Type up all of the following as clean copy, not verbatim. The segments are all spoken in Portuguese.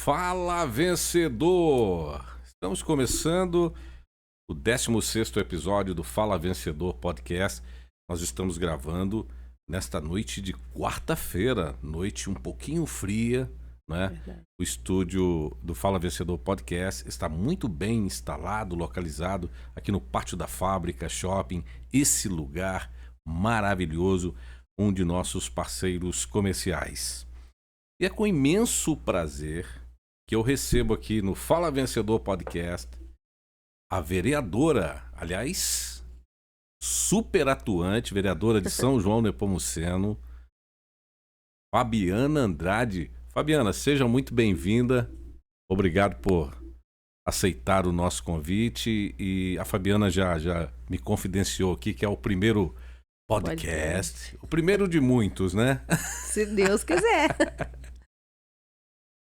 Fala, vencedor! Estamos começando o 16º episódio do Fala Vencedor Podcast. Nós estamos gravando nesta noite de quarta-feira, noite um pouquinho fria, né? Verdade. O estúdio do Fala Vencedor Podcast está muito bem instalado, localizado aqui no pátio da fábrica shopping, esse lugar maravilhoso, um de nossos parceiros comerciais. E é com imenso prazer que eu recebo aqui no Fala Vencedor Podcast a vereadora, aliás, super atuante, vereadora de São João Nepomuceno, Fabiana Andrade. Fabiana, seja muito bem-vinda. Obrigado por aceitar o nosso convite. E a Fabiana já me confidenciou aqui que é o primeiro podcast. O primeiro de muitos, né? Se Deus quiser.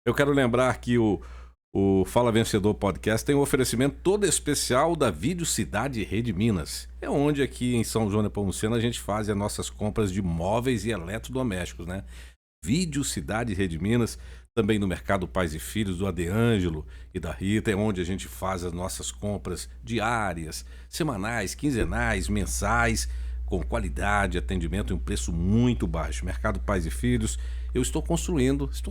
Eu quero lembrar que o Fala Vencedor Podcast tem um oferecimento todo especial da Vídeo Cidade Rede Minas. É onde aqui em São João Nepomuceno a gente faz as nossas compras de móveis e eletrodomésticos, né? Vídeo Cidade Rede Minas, também no Mercado Pais e Filhos do Adeângelo e da Rita, é onde a gente faz as nossas compras diárias, semanais, quinzenais, mensais, com qualidade, atendimento e um preço muito baixo. Mercado Pais e Filhos, eu estou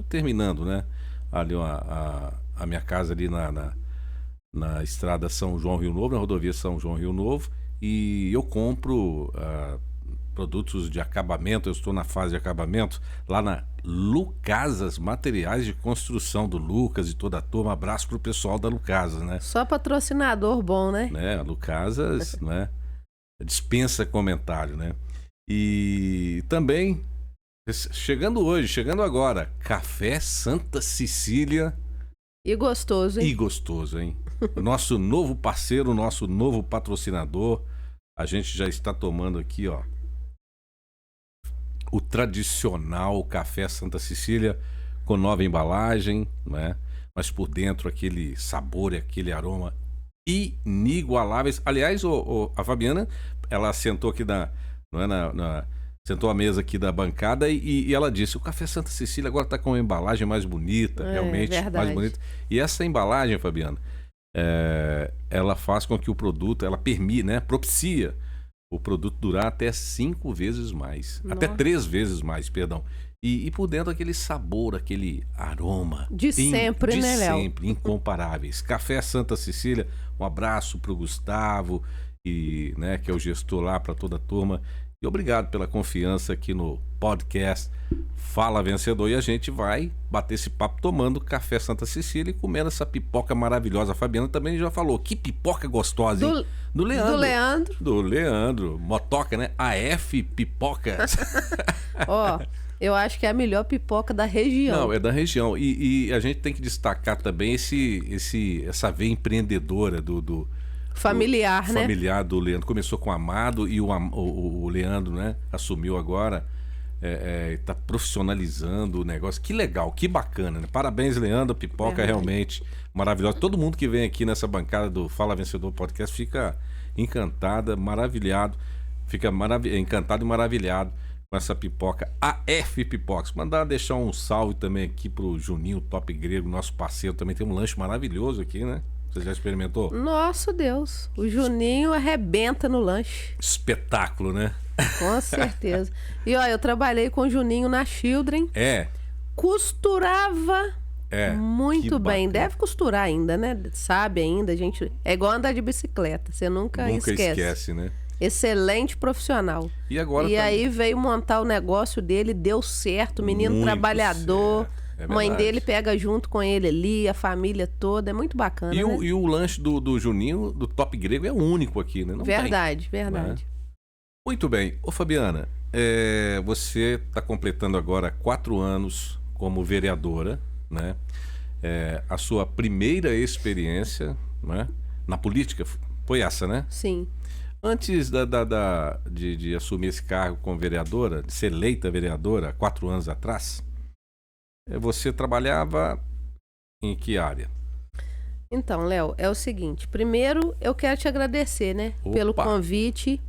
terminando, né? Ali a minha casa ali na estrada São João Rio Novo, na rodovia São João Rio Novo, e eu compro produtos de acabamento. Eu estou na fase de acabamento lá na Lucasas Materiais de Construção, do Lucas e toda a turma. Abraço pro pessoal da Lucasas, né? Só patrocinador bom, né? A Lucasas, né? Dispensa comentário, né? E também chegando agora, Café Santa Cecília. E gostoso, hein? E gostoso, hein? O nosso novo parceiro, nosso novo patrocinador. A gente já está tomando aqui, ó, o tradicional Café Santa Cecília com nova embalagem, né? Mas por dentro aquele sabor e aquele aroma inigualáveis. Aliás, a Fabiana, ela sentou aqui sentou à mesa aqui da bancada e ela disse: o Café Santa Cecília agora está com uma embalagem mais bonita, realmente verdade. mais bonita. E essa embalagem, Fabiana, ela faz com que o produto, ela permite, né, propicia o produto durar até 5 vezes mais, Nossa. até 3 vezes mais, perdão. E por dentro aquele sabor, aquele aroma. De sempre, né, Léo? De sempre, incomparáveis. Café Santa Cecília, um abraço pro Gustavo, que é o gestor lá, para toda a turma. E obrigado pela confiança aqui no podcast Fala Vencedor. E a gente vai bater esse papo tomando Café Santa Cecília e comendo essa pipoca maravilhosa. A Fabiana também já falou. Que pipoca gostosa, hein? Do Leandro. Do Leandro. Motoca, né? AF Pipocas. Ó, eu acho que é a melhor pipoca da região. Não, é da região. E a gente tem que destacar também essa veia empreendedora do familiar, né? Familiar do Leandro. Começou com o Amado e o Leandro, né? Assumiu agora. Tá profissionalizando o negócio. Que legal, que bacana, né? Parabéns, Leandro. A pipoca é realmente maravilhosa. Todo mundo que vem aqui nessa bancada do Fala Vencedor Podcast fica encantado, maravilhado. Encantado e maravilhado com essa pipoca AF Pipocas. Mandar deixar um salve também aqui pro Juninho Top Grego, nosso parceiro. Também tem um lanche maravilhoso aqui, né? Você já experimentou? Nossa, Deus. O Juninho arrebenta no lanche. Espetáculo, né? Com certeza. E ó, eu trabalhei com o Juninho na Children. Costurava muito bem. Deve costurar ainda, né? Sabe ainda, gente. É igual andar de bicicleta. Você nunca esquece, né? Excelente profissional. E agora aí veio montar o negócio dele, deu certo. Menino muito trabalhador. Certo. Mãe dele pega junto com ele ali, a família toda. É muito bacana, né? E o lanche do Juninho, do Top Grego, é único aqui, né? Não verdade, tem, verdade. Né? Muito bem. Ô, Fabiana, você está completando agora 4 anos como vereadora, né? A sua primeira experiência, né, na política foi essa, né? Sim. Antes de assumir esse cargo como vereadora, de ser eleita vereadora 4 anos atrás, você trabalhava em que área? Então, Léo, é o seguinte. Primeiro, eu quero te agradecer, né? Opa. Pelo convite.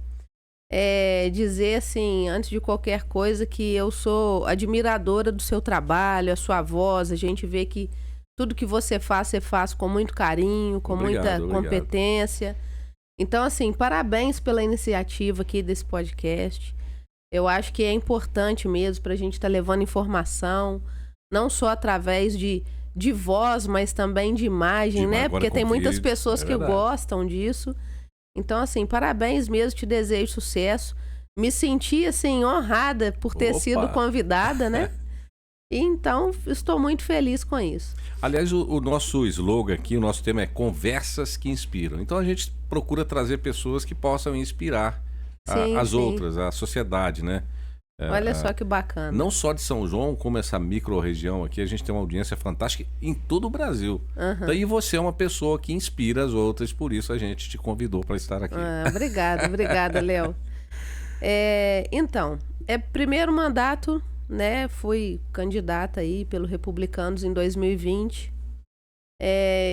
Dizer, assim, antes de qualquer coisa, que eu sou admiradora do seu trabalho, a sua voz. A gente vê que Tudo que você faz com muito carinho, com muita competência. Então, assim, parabéns pela iniciativa aqui desse podcast. Eu acho que é importante mesmo para a gente estar levando informação, não só através de voz, mas também de imagem, né? Porque tem muitas pessoas que gostam disso. Então, assim, parabéns mesmo, te desejo sucesso. Me senti, assim, honrada por ter sido convidada, né? E então, estou muito feliz com isso. Aliás, o nosso slogan aqui, o nosso tema é Conversas que Inspiram. Então, a gente procura trazer pessoas que possam inspirar as outras, a sociedade, né? Olha só que bacana. Não só de São João, como essa micro-região aqui, a gente tem uma audiência fantástica em todo o Brasil. Então, e você é uma pessoa que inspira as outras, por isso a gente te convidou para estar aqui. Obrigada, Léo. Então, primeiro mandato, né? Fui candidata aí pelo Republicanos em 2020.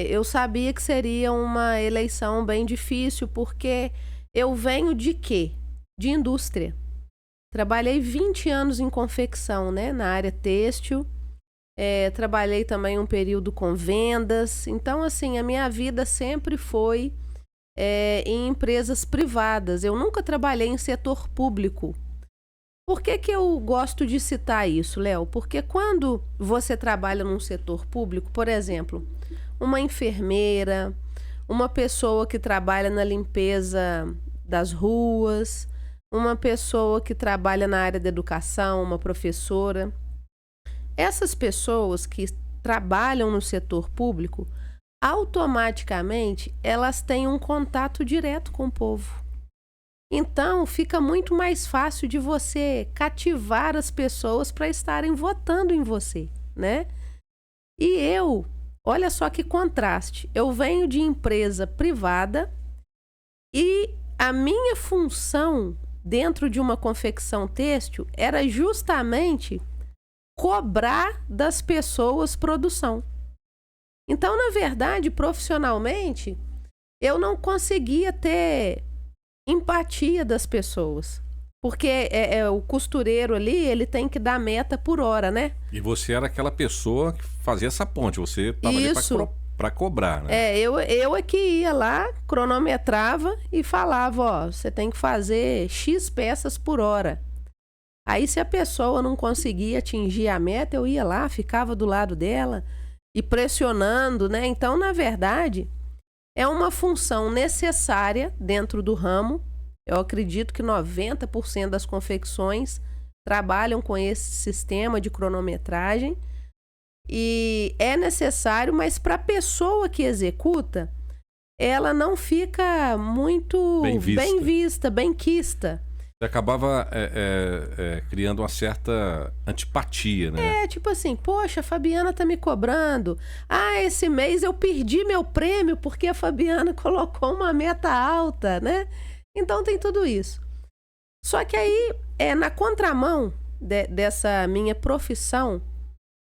Eu sabia que seria uma eleição bem difícil, porque eu venho de quê? De indústria. Trabalhei 20 anos em confecção, né? Na área têxtil. Trabalhei também um período com vendas. Então, assim, a minha vida sempre foi em empresas privadas. Eu nunca trabalhei em setor público. Por que eu gosto de citar isso, Léo? Porque quando você trabalha num setor público, por exemplo, uma enfermeira, uma pessoa que trabalha na limpeza das ruas, uma pessoa que trabalha na área da educação, uma professora. Essas pessoas que trabalham no setor público, automaticamente elas têm um contato direto com o povo. Então, fica muito mais fácil de você cativar as pessoas para estarem votando em você, né? E olha só que contraste, eu venho de empresa privada e a minha função dentro de uma confecção têxtil era justamente cobrar das pessoas produção. Então, na verdade, profissionalmente, eu não conseguia ter empatia das pessoas. Porque o costureiro ali, ele tem que dar meta por hora, né? E você era aquela pessoa que fazia essa ponte, você estava ali para cobrar, né? Eu é que ia lá, cronometrava e falava, ó, você tem que fazer X peças por hora. Aí se a pessoa não conseguia atingir a meta, eu ia lá, ficava do lado dela e pressionando, né? Então, na verdade, é uma função necessária dentro do ramo. Eu acredito que 90% das confecções trabalham com esse sistema de cronometragem. E é necessário, mas para a pessoa que executa, ela não fica muito bem vista, bem quista. Você acabava criando uma certa antipatia, né? Tipo assim, poxa, a Fabiana tá me cobrando. Esse mês eu perdi meu prêmio porque a Fabiana colocou uma meta alta, né? Então tem tudo isso. Só que aí, na contramão dessa minha profissão,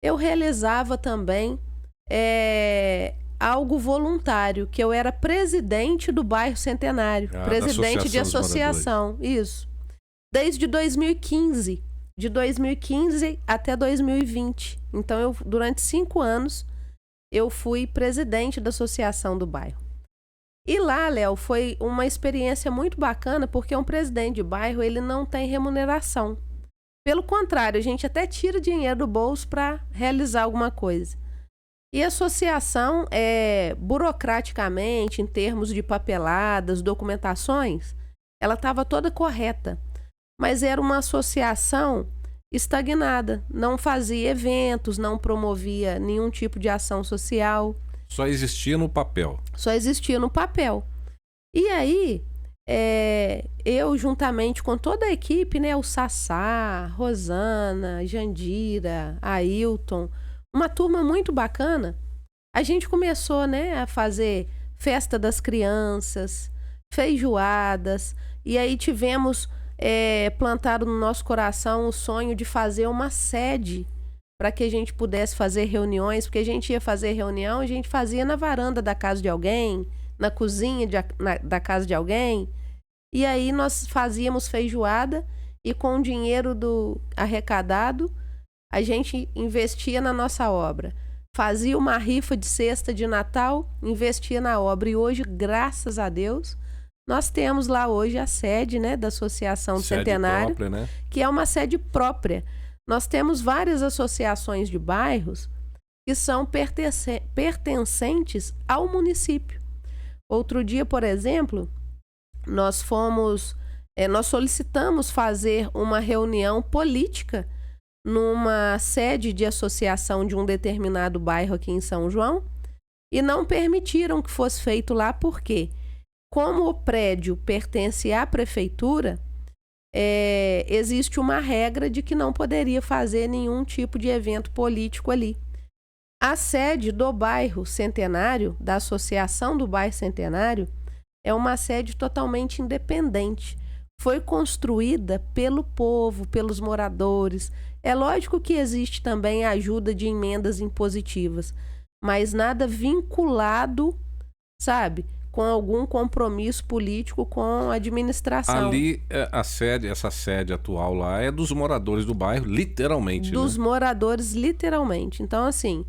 eu realizava também algo voluntário, que eu era presidente do bairro Centenário, presidente de associação, isso. Desde 2015, de 2015 até 2020. Então, durante 5 anos, eu fui presidente da associação do bairro. E lá, Léo, foi uma experiência muito bacana, porque um presidente de bairro, ele não tem remuneração. Pelo contrário, a gente até tira dinheiro do bolso para realizar alguma coisa. E a associação, burocraticamente, em termos de papeladas, documentações, ela estava toda correta. Mas era uma associação estagnada, não fazia eventos, não promovia nenhum tipo de ação social. Só existia no papel. Só existia no papel. E aí, eu, juntamente com toda a equipe, né, o Sassá, Rosana, Jandira, Ailton, uma turma muito bacana, a gente começou, né, a fazer festa das crianças, feijoadas, e aí tivemos plantado no nosso coração o sonho de fazer uma sede para que a gente pudesse fazer reuniões, porque a gente ia fazer reunião, a gente fazia na varanda da casa de alguém, na cozinha da casa de alguém, e aí nós fazíamos feijoada e com o dinheiro arrecadado, a gente investia na nossa obra. fazia uma rifa de cesta de Natal, investia na obra. E hoje, graças a Deus, nós temos lá hoje a sede, né, da Associação do Centenário, própria, né? que é uma sede própria. Nós temos várias associações de bairros que são pertencentes ao município. Outro dia, por exemplo, nós solicitamos fazer uma reunião política numa sede de associação de um determinado bairro aqui em São João e não permitiram que fosse feito lá, porque como o prédio pertence à prefeitura, existe uma regra de que não poderia fazer nenhum tipo de evento político ali. A sede do bairro Centenário, da Associação do Bairro Centenário, é uma sede totalmente independente. Foi construída pelo povo, pelos moradores. É lógico que existe também a ajuda de emendas impositivas, mas nada vinculado, sabe, com algum compromisso político com a administração. Ali, essa sede atual lá é dos moradores do bairro, literalmente, dos né? moradores, literalmente. Então, assim,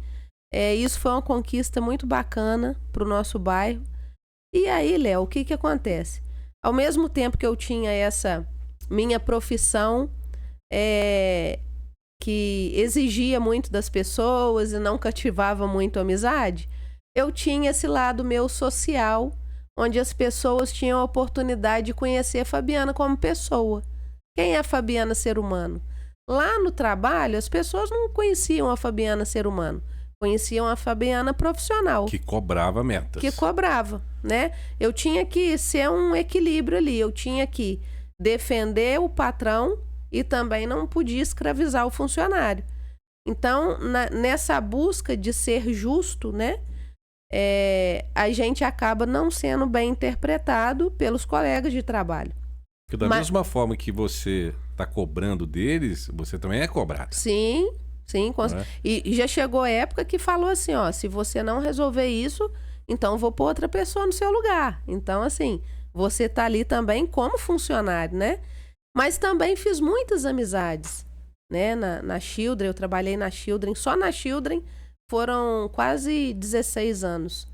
isso foi uma conquista muito bacana para o nosso bairro. E aí, Léo, o que acontece? Ao mesmo tempo que eu tinha essa minha profissão que exigia muito das pessoas e não cativava muito a amizade, eu tinha esse lado meu social, onde as pessoas tinham a oportunidade de conhecer a Fabiana como pessoa. Quem é a Fabiana ser humano? Lá no trabalho, as pessoas não conheciam a Fabiana ser humano. Conheciam a Fabiana profissional. Que cobrava metas. Que cobrava, né? Eu tinha que ser um equilíbrio ali. Eu tinha que defender o patrão e também não podia escravizar o funcionário. Então, nessa busca de ser justo, né? A gente acaba não sendo bem interpretado pelos colegas de trabalho. Porque da mesma forma que você está cobrando deles, você também é cobrado. Sim. E já chegou a época que falou assim, ó, se você não resolver isso, então eu vou pôr outra pessoa no seu lugar. Então, assim, você tá ali também como funcionário, né? Mas também fiz muitas amizades, né? Na Children, eu trabalhei na Children, só na Children foram quase 16 anos.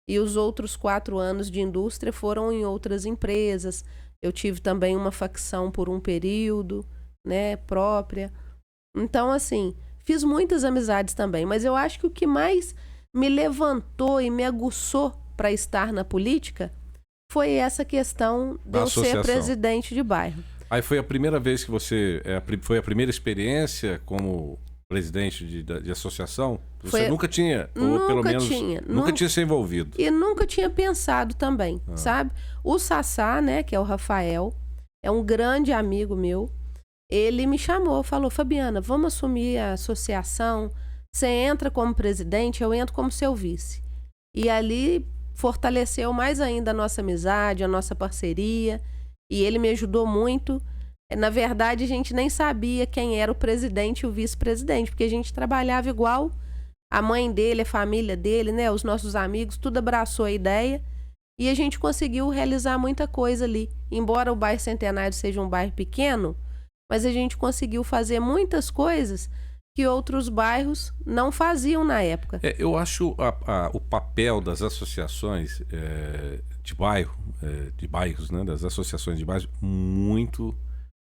E os outros 4 anos de indústria foram em outras empresas. Eu tive também uma facção por um período, né, própria. Então, assim, fiz muitas amizades também, mas eu acho que o que mais me levantou e me aguçou para estar na política foi essa questão de eu ser presidente de bairro. Aí foi a primeira vez que você... foi a primeira experiência como presidente de associação? Você nunca tinha, ou pelo menos nunca tinha se envolvido? E nunca tinha pensado também, sabe? O Sassá, né, que é o Rafael, é um grande amigo meu. Ele me chamou, falou, Fabiana, vamos assumir a associação, você entra como presidente, eu entro como seu vice. E ali fortaleceu mais ainda a nossa amizade, a nossa parceria, e ele me ajudou muito. Na verdade, a gente nem sabia quem era o presidente e o vice-presidente, porque a gente trabalhava igual. A mãe dele, a família dele, né, os nossos amigos, tudo abraçou a ideia, e a gente conseguiu realizar muita coisa ali. Embora o bairro Centenário seja um bairro pequeno, mas a gente conseguiu fazer muitas coisas que outros bairros não faziam na época. Eu acho o papel das associações de bairros, né, das associações de bairros, muito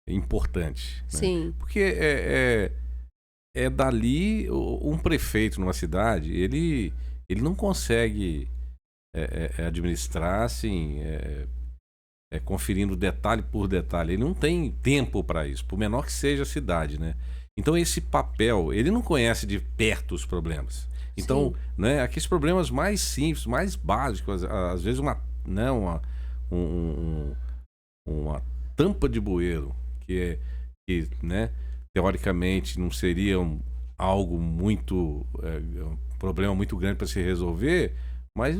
importante. Né? Sim. Porque dali um prefeito numa cidade, ele não consegue administrar assim... conferindo detalhe por detalhe. Ele não tem tempo para isso, por menor que seja a cidade, né? Então esse papel, ele não conhece de perto os problemas. Então, né, aqueles problemas mais simples, mais básicos, às vezes uma tampa de bueiro, que né, teoricamente não seria algo muito... um problema muito grande para se resolver, mas,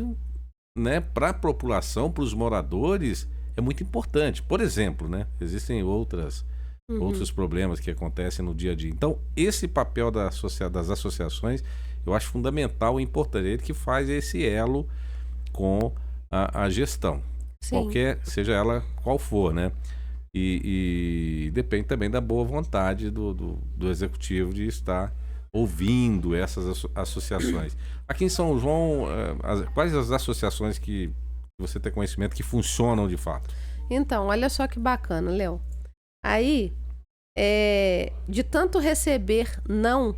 né, para a população, para os moradores... é muito importante. Por exemplo, né? Existem outros problemas que acontecem no dia a dia. Então, esse papel das associações, eu acho fundamental e importante. Ele que faz esse elo com a gestão. Sim. Seja ela qual for, né? E depende também da boa vontade do executivo de estar ouvindo essas associações. Aqui em São João, quais as associações que você tem conhecimento que funcionam de fato? Então, olha só que bacana, Léo. Aí, de tanto receber não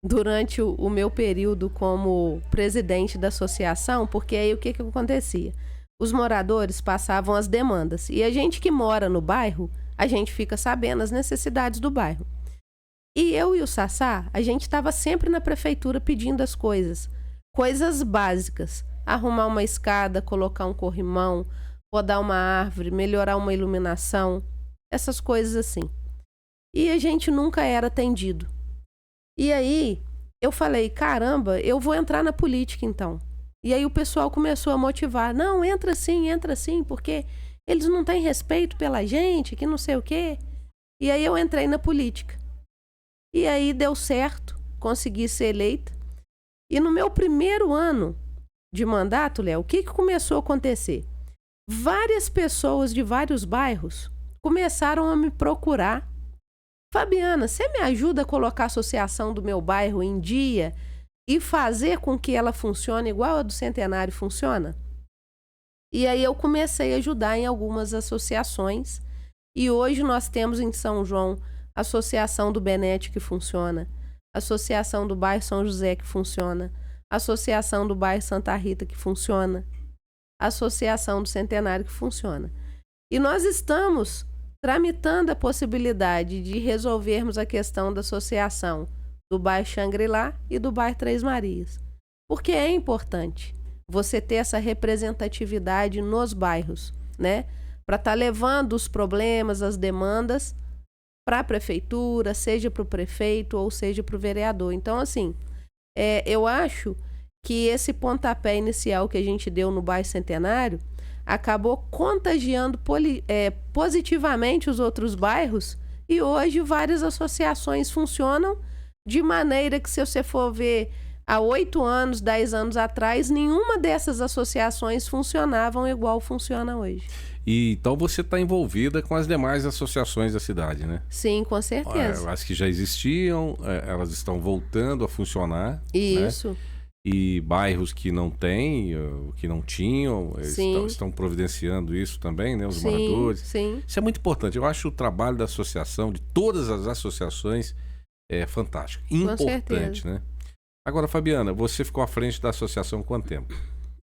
durante o meu período como presidente da associação, porque aí o que acontecia? Os moradores passavam as demandas e a gente que mora no bairro, a gente fica sabendo as necessidades do bairro. E eu e o Sassá, a gente estava sempre na prefeitura pedindo as coisas básicas, arrumar uma escada, colocar um corrimão, podar uma árvore, melhorar uma iluminação, essas coisas assim. E a gente nunca era atendido. E aí eu falei, caramba, eu vou entrar na política então. E aí o pessoal começou a motivar, não, entra sim, porque eles não têm respeito pela gente, que não sei o quê. E aí eu entrei na política. E aí deu certo, consegui ser eleita. E no meu primeiro ano de mandato, Léo, o que começou a acontecer? Várias pessoas de vários bairros começaram a me procurar. Fabiana, você me ajuda a colocar a associação do meu bairro em dia e fazer com que ela funcione igual a do Centenário funciona? E aí eu comecei a ajudar em algumas associações. E hoje nós temos em São João a Associação do Benete que funciona, a Associação do Bairro São José que funciona, a Associação do Bairro Santa Rita que funciona, a Associação do Centenário que funciona. E nós estamos tramitando a possibilidade de resolvermos a questão da associação do bairro Xangri-Lá e do bairro Três Marias. Porque é importante você ter essa representatividade nos bairros, né? Para estar levando os problemas, as demandas para a prefeitura, seja para o prefeito ou seja para o vereador. Então, assim, eu acho que esse pontapé inicial que a gente deu no bairro Centenário acabou contagiando positivamente os outros bairros e hoje várias associações funcionam de maneira que, se você for ver há 8 anos, 10 anos atrás, nenhuma dessas associações funcionavam igual funciona hoje. E então você está envolvida com as demais associações da cidade, né? Sim, com certeza. As que já existiam, elas estão voltando a funcionar. Isso. Né? E bairros que não têm, que não tinham, estão providenciando isso também, né? Os moradores. Sim. Isso é muito importante. Eu acho o trabalho da associação, de todas as associações, fantástico. Importante, né? Agora, Fabiana, você ficou à frente da associação há quanto tempo?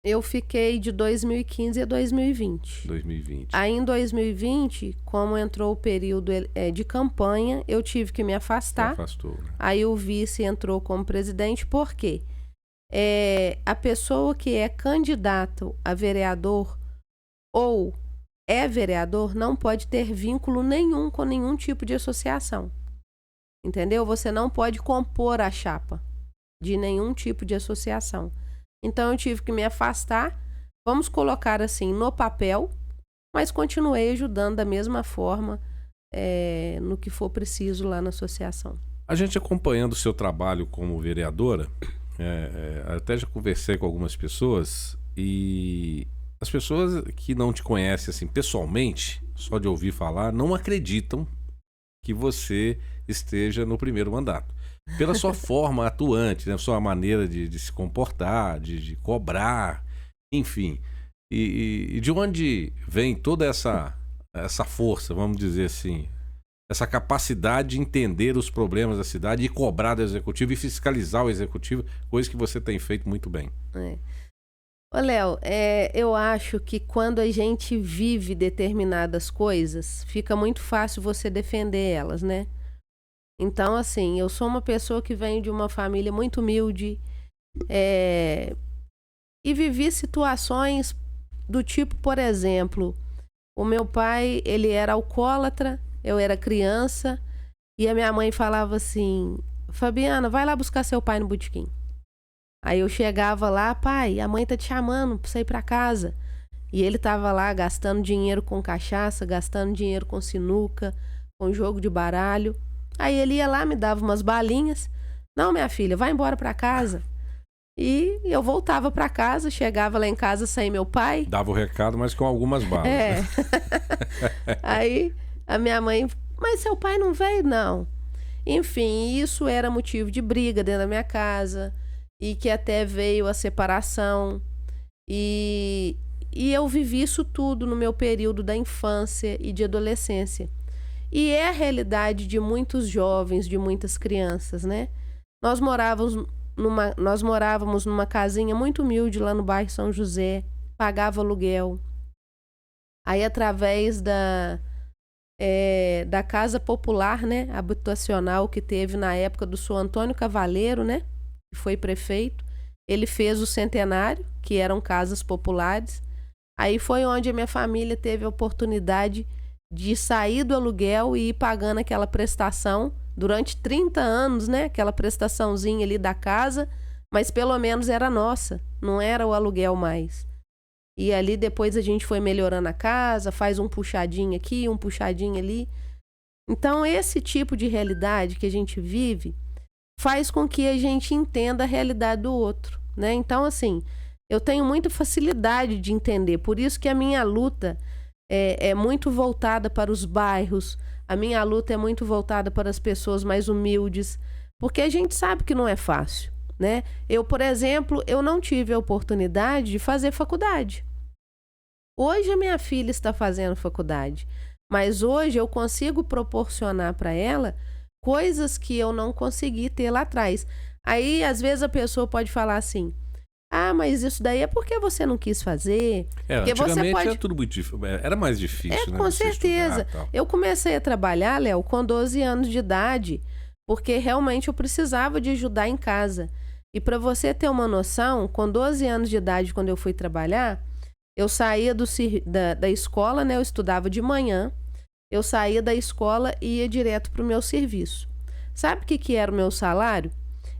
Eu fiquei de 2015 a 2020. 2020. Aí em 2020, como entrou o período de campanha, eu tive que me afastar. Afastou, né? Aí o vice entrou como presidente, por quê? A pessoa que é candidato a vereador ou é vereador não pode ter vínculo nenhum com nenhum tipo de associação. Entendeu? Você não pode compor a chapa de nenhum tipo de associação. Então eu tive que me afastar, vamos colocar assim, no papel, mas continuei ajudando da mesma forma no que for preciso lá na associação. A gente acompanhando o seu trabalho como vereadora, até já conversei com algumas pessoas e as pessoas que não te conhecem assim pessoalmente, só de ouvir falar, não acreditam que você esteja no primeiro mandato. Pela sua forma atuante, né? Sua maneira de se comportar, de cobrar, enfim. E de onde vem toda essa força, vamos dizer assim, essa capacidade de entender os problemas da cidade e cobrar do executivo e fiscalizar o executivo, coisa que você tem feito muito bem. Ô, Léo, eu acho que quando a gente vive determinadas coisas, fica muito fácil você defender elas, né? Então, assim, eu sou uma pessoa que vem de uma família muito humilde e vivi situações do tipo, por exemplo, o meu pai, ele era alcoólatra, eu era criança e a minha mãe falava assim, Fabiana, vai lá buscar seu pai no botequim. Aí eu chegava lá, pai, a mãe tá te chamando pra você ir pra casa. E ele tava lá gastando dinheiro com cachaça, gastando dinheiro com sinuca, com jogo de baralho. Aí ele ia lá, me dava umas balinhas. Não, minha filha, vai embora pra casa. E eu voltava pra casa, chegava lá em casa sem meu pai. Dava o recado, mas com algumas balas. Aí a minha mãe, mas seu pai não veio? Não. Enfim, isso era motivo de briga dentro da minha casa e que até veio a separação. E, e eu vivi isso tudo no meu período da infância e de adolescência. E é a realidade de muitos jovens, de muitas crianças, né? Nós morávamos numa casinha muito humilde lá no bairro São José, pagava aluguel. Aí, através da casa popular, né, habitacional que teve na época do senhor Antônio Cavaleiro, né, que foi prefeito, ele fez o centenário, que eram casas populares. Aí foi onde a minha família teve a oportunidade de sair do aluguel e ir pagando aquela prestação durante 30 anos, né, aquela prestaçãozinha ali da casa, mas pelo menos era nossa, não era o aluguel mais. E ali depois a gente foi melhorando a casa, faz um puxadinho aqui, um puxadinho ali. Então esse tipo de realidade que a gente vive faz com que a gente entenda a realidade do outro, né? Então assim, eu tenho muita facilidade de entender, por isso que a minha luta é muito voltada para os bairros, a minha luta é muito voltada para as pessoas mais humildes, porque a gente sabe que não é fácil, né? Eu, por exemplo, eu não tive a oportunidade de fazer faculdade. Hoje a minha filha está fazendo faculdade, mas hoje eu consigo proporcionar para ela coisas que eu não consegui ter lá atrás. Aí, às vezes, a pessoa pode falar assim, mas isso daí é porque você não quis fazer. Porque antigamente você pode... era tudo muito difícil, era mais difícil, né? Com certeza. Eu comecei a trabalhar, Léo, com 12 anos de idade, porque realmente eu precisava de ajudar em casa. E para você ter uma noção, com 12 anos de idade, quando eu fui trabalhar, eu saía da escola, né? Eu estudava de manhã, eu saía da escola e ia direto para o meu serviço. Sabe o que era o meu salário?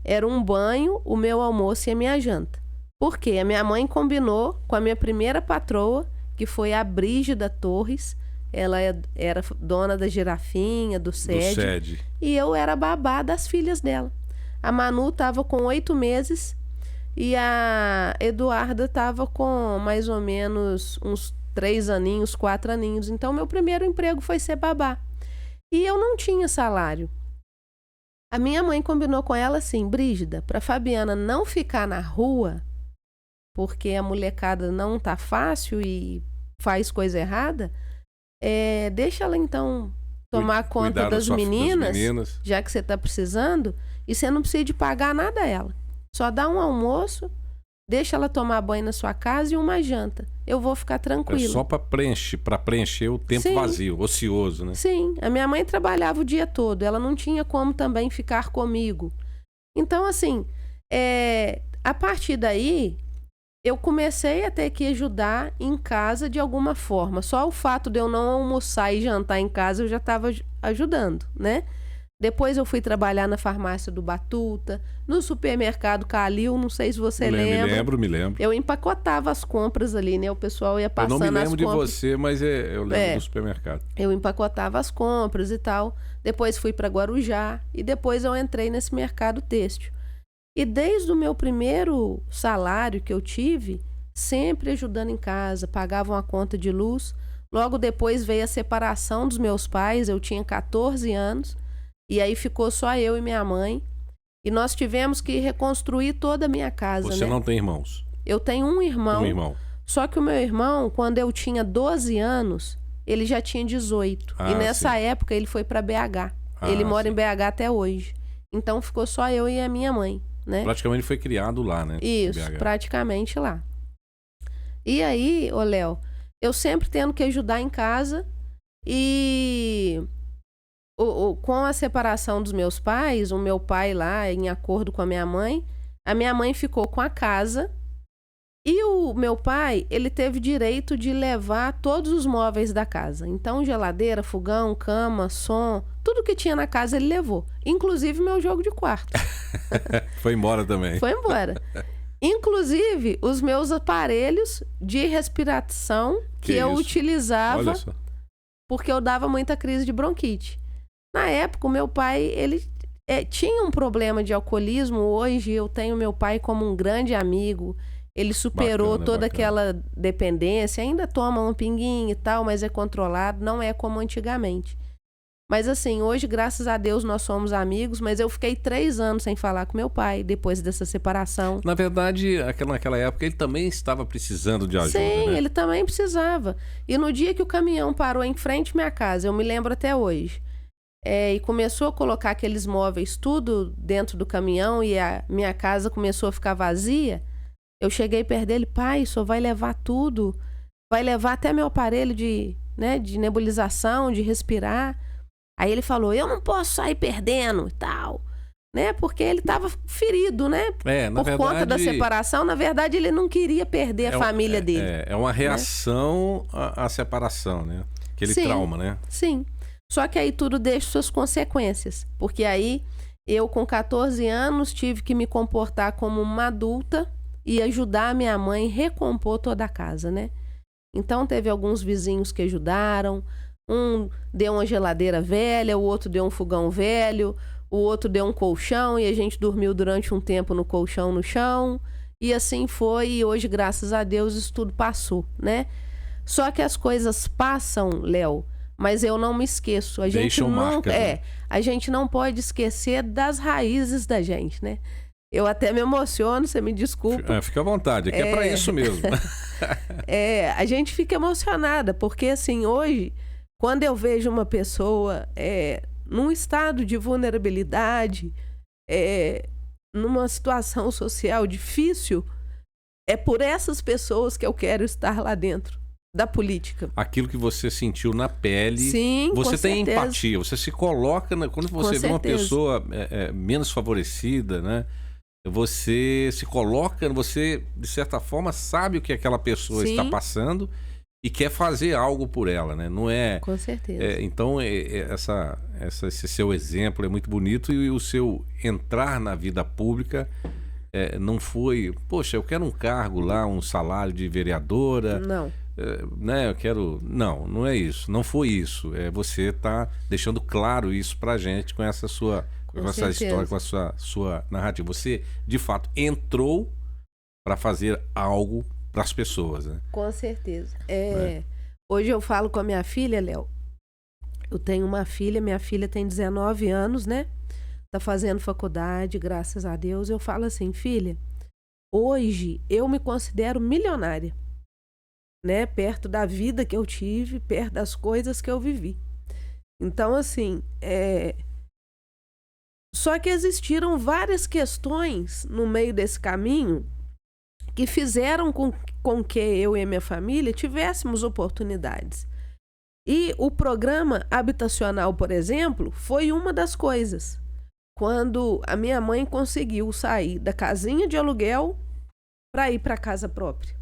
Era um banho, o meu almoço e a minha janta. Por quê? A minha mãe combinou com a minha primeira patroa, que foi a Brígida Torres. Ela era dona da Girafinha, do SED. E eu era babá das filhas dela. A Manu estava com 8 meses e a Eduarda estava com mais ou menos uns 3 aninhos, 4 aninhos. Então, meu primeiro emprego foi ser babá. E eu não tinha salário. A minha mãe combinou com ela assim, Brígida, para Fabiana não ficar na rua, porque a molecada não tá fácil e faz coisa errada, deixa ela então tomar conta das meninas, já que você tá precisando, e você não precisa de pagar nada a ela. Só dá um almoço, deixa ela tomar banho na sua casa e uma janta. Eu vou ficar tranquila. É só para preencher o tempo vazio, ocioso, né? Sim, a minha mãe trabalhava o dia todo, ela não tinha como também ficar comigo. Então, assim, a partir daí, eu comecei a ter que ajudar em casa de alguma forma. Só o fato de eu não almoçar e jantar em casa, eu já estava ajudando, né? Depois eu fui trabalhar na farmácia do Batuta, no supermercado Calil, não sei se você lembra. Me lembro. Eu empacotava as compras ali, né? O pessoal ia passando as compras. Eu não me lembro de você, mas eu lembro do supermercado. Eu empacotava as compras e tal. Depois fui para Guarujá e depois eu entrei nesse mercado têxtil. E desde o meu primeiro salário que eu tive, sempre ajudando em casa, pagava uma conta de luz. Logo depois veio a separação dos meus pais, eu tinha 14 anos. E aí ficou só eu e minha mãe. E nós tivemos que reconstruir toda a minha casa, Você não tem irmãos? Eu tenho um irmão. Um irmão. Só que o meu irmão, quando eu tinha 12 anos, ele já tinha 18. E nessa época ele foi para BH. Ele mora em BH até hoje. Então ficou só eu e a minha mãe, né? Praticamente foi criado lá, né? Isso, praticamente lá. E aí, Léo, eu sempre tendo que ajudar em casa e... com a separação dos meus pais, o meu pai lá, em acordo com a minha mãe ficou com a casa e o meu pai, ele teve direito de levar todos os móveis da casa. Então, geladeira, fogão, cama, som, tudo que tinha na casa ele levou. Inclusive meu jogo de quarto. Foi embora também. Foi embora. Inclusive os meus aparelhos de respiração que eu utilizava porque eu dava muita crise de bronquite. Na época, o meu pai, ele tinha um problema de alcoolismo. Hoje, eu tenho meu pai como um grande amigo. Ele superou toda aquela dependência. Ainda toma um pinguinho e tal, mas é controlado. Não é como antigamente. Mas assim, hoje, graças a Deus, nós somos amigos, mas eu fiquei 3 anos sem falar com meu pai, depois dessa separação. Na verdade, naquela época, ele também estava precisando de ajuda, Sim, né? ele também precisava. E no dia que o caminhão parou em frente à minha casa, eu me lembro até hoje, e começou a colocar aqueles móveis tudo dentro do caminhão e a minha casa começou a ficar vazia, eu cheguei perto dele: pai, o senhor vai levar tudo? Vai levar até meu aparelho de nebulização, de respirar? Aí ele falou: eu não posso sair perdendo e tal, né? Porque ele estava ferido, né? Por conta da separação. Na verdade, ele não queria perder a família dele. É uma reação à separação, né? Aquele trauma, né? Sim. Só que aí tudo deixa suas consequências. Porque aí, eu com 14 anos, tive que me comportar como uma adulta e ajudar a minha mãe a recompor toda a casa, né? Então, teve alguns vizinhos que ajudaram. Um deu uma geladeira velha, o outro deu um fogão velho, o outro deu um colchão e a gente dormiu durante um tempo no colchão no chão. E assim foi, e hoje, graças a Deus, isso tudo passou, né? Só que as coisas passam, Léo, mas eu não me esqueço. A gente Deixam marcas, né? A gente não pode esquecer das raízes da gente, né? Eu até me emociono, você me desculpa. Fica à vontade, aqui é para isso mesmo. A gente fica emocionada, porque assim, hoje, quando eu vejo uma pessoa num estado de vulnerabilidade, numa situação social difícil, é por essas pessoas que eu quero estar lá dentro da política. Aquilo que você sentiu na pele. Sim, você tem certeza. empatia, você se coloca quando você vê uma pessoa menos favorecida, né? Você se coloca, você de certa forma sabe o que aquela pessoa está passando e quer fazer algo por ela, né? Não é? Com certeza. Então esse seu exemplo é muito bonito, e o seu entrar na vida pública não foi, poxa, eu quero um cargo lá, um salário de vereadora. Não. Né, eu quero. Não é isso. Não foi isso. Você tá deixando claro isso pra gente com essa sua história, com a sua narrativa. Você, de fato, entrou para fazer algo para as pessoas, né? Com certeza. Hoje eu falo com a minha filha, Léo. Eu tenho uma filha, minha filha tem 19 anos, né? Tá fazendo faculdade, graças a Deus. Eu falo assim: filha, hoje eu me considero milionária, né? Perto da vida que eu tive, perto das coisas que eu vivi. Então, assim, só que existiram várias questões no meio desse caminho que fizeram com que eu e a minha família tivéssemos oportunidades. E o programa habitacional, por exemplo, foi uma das coisas. Quando a minha mãe conseguiu sair da casinha de aluguel para ir para a casa própria.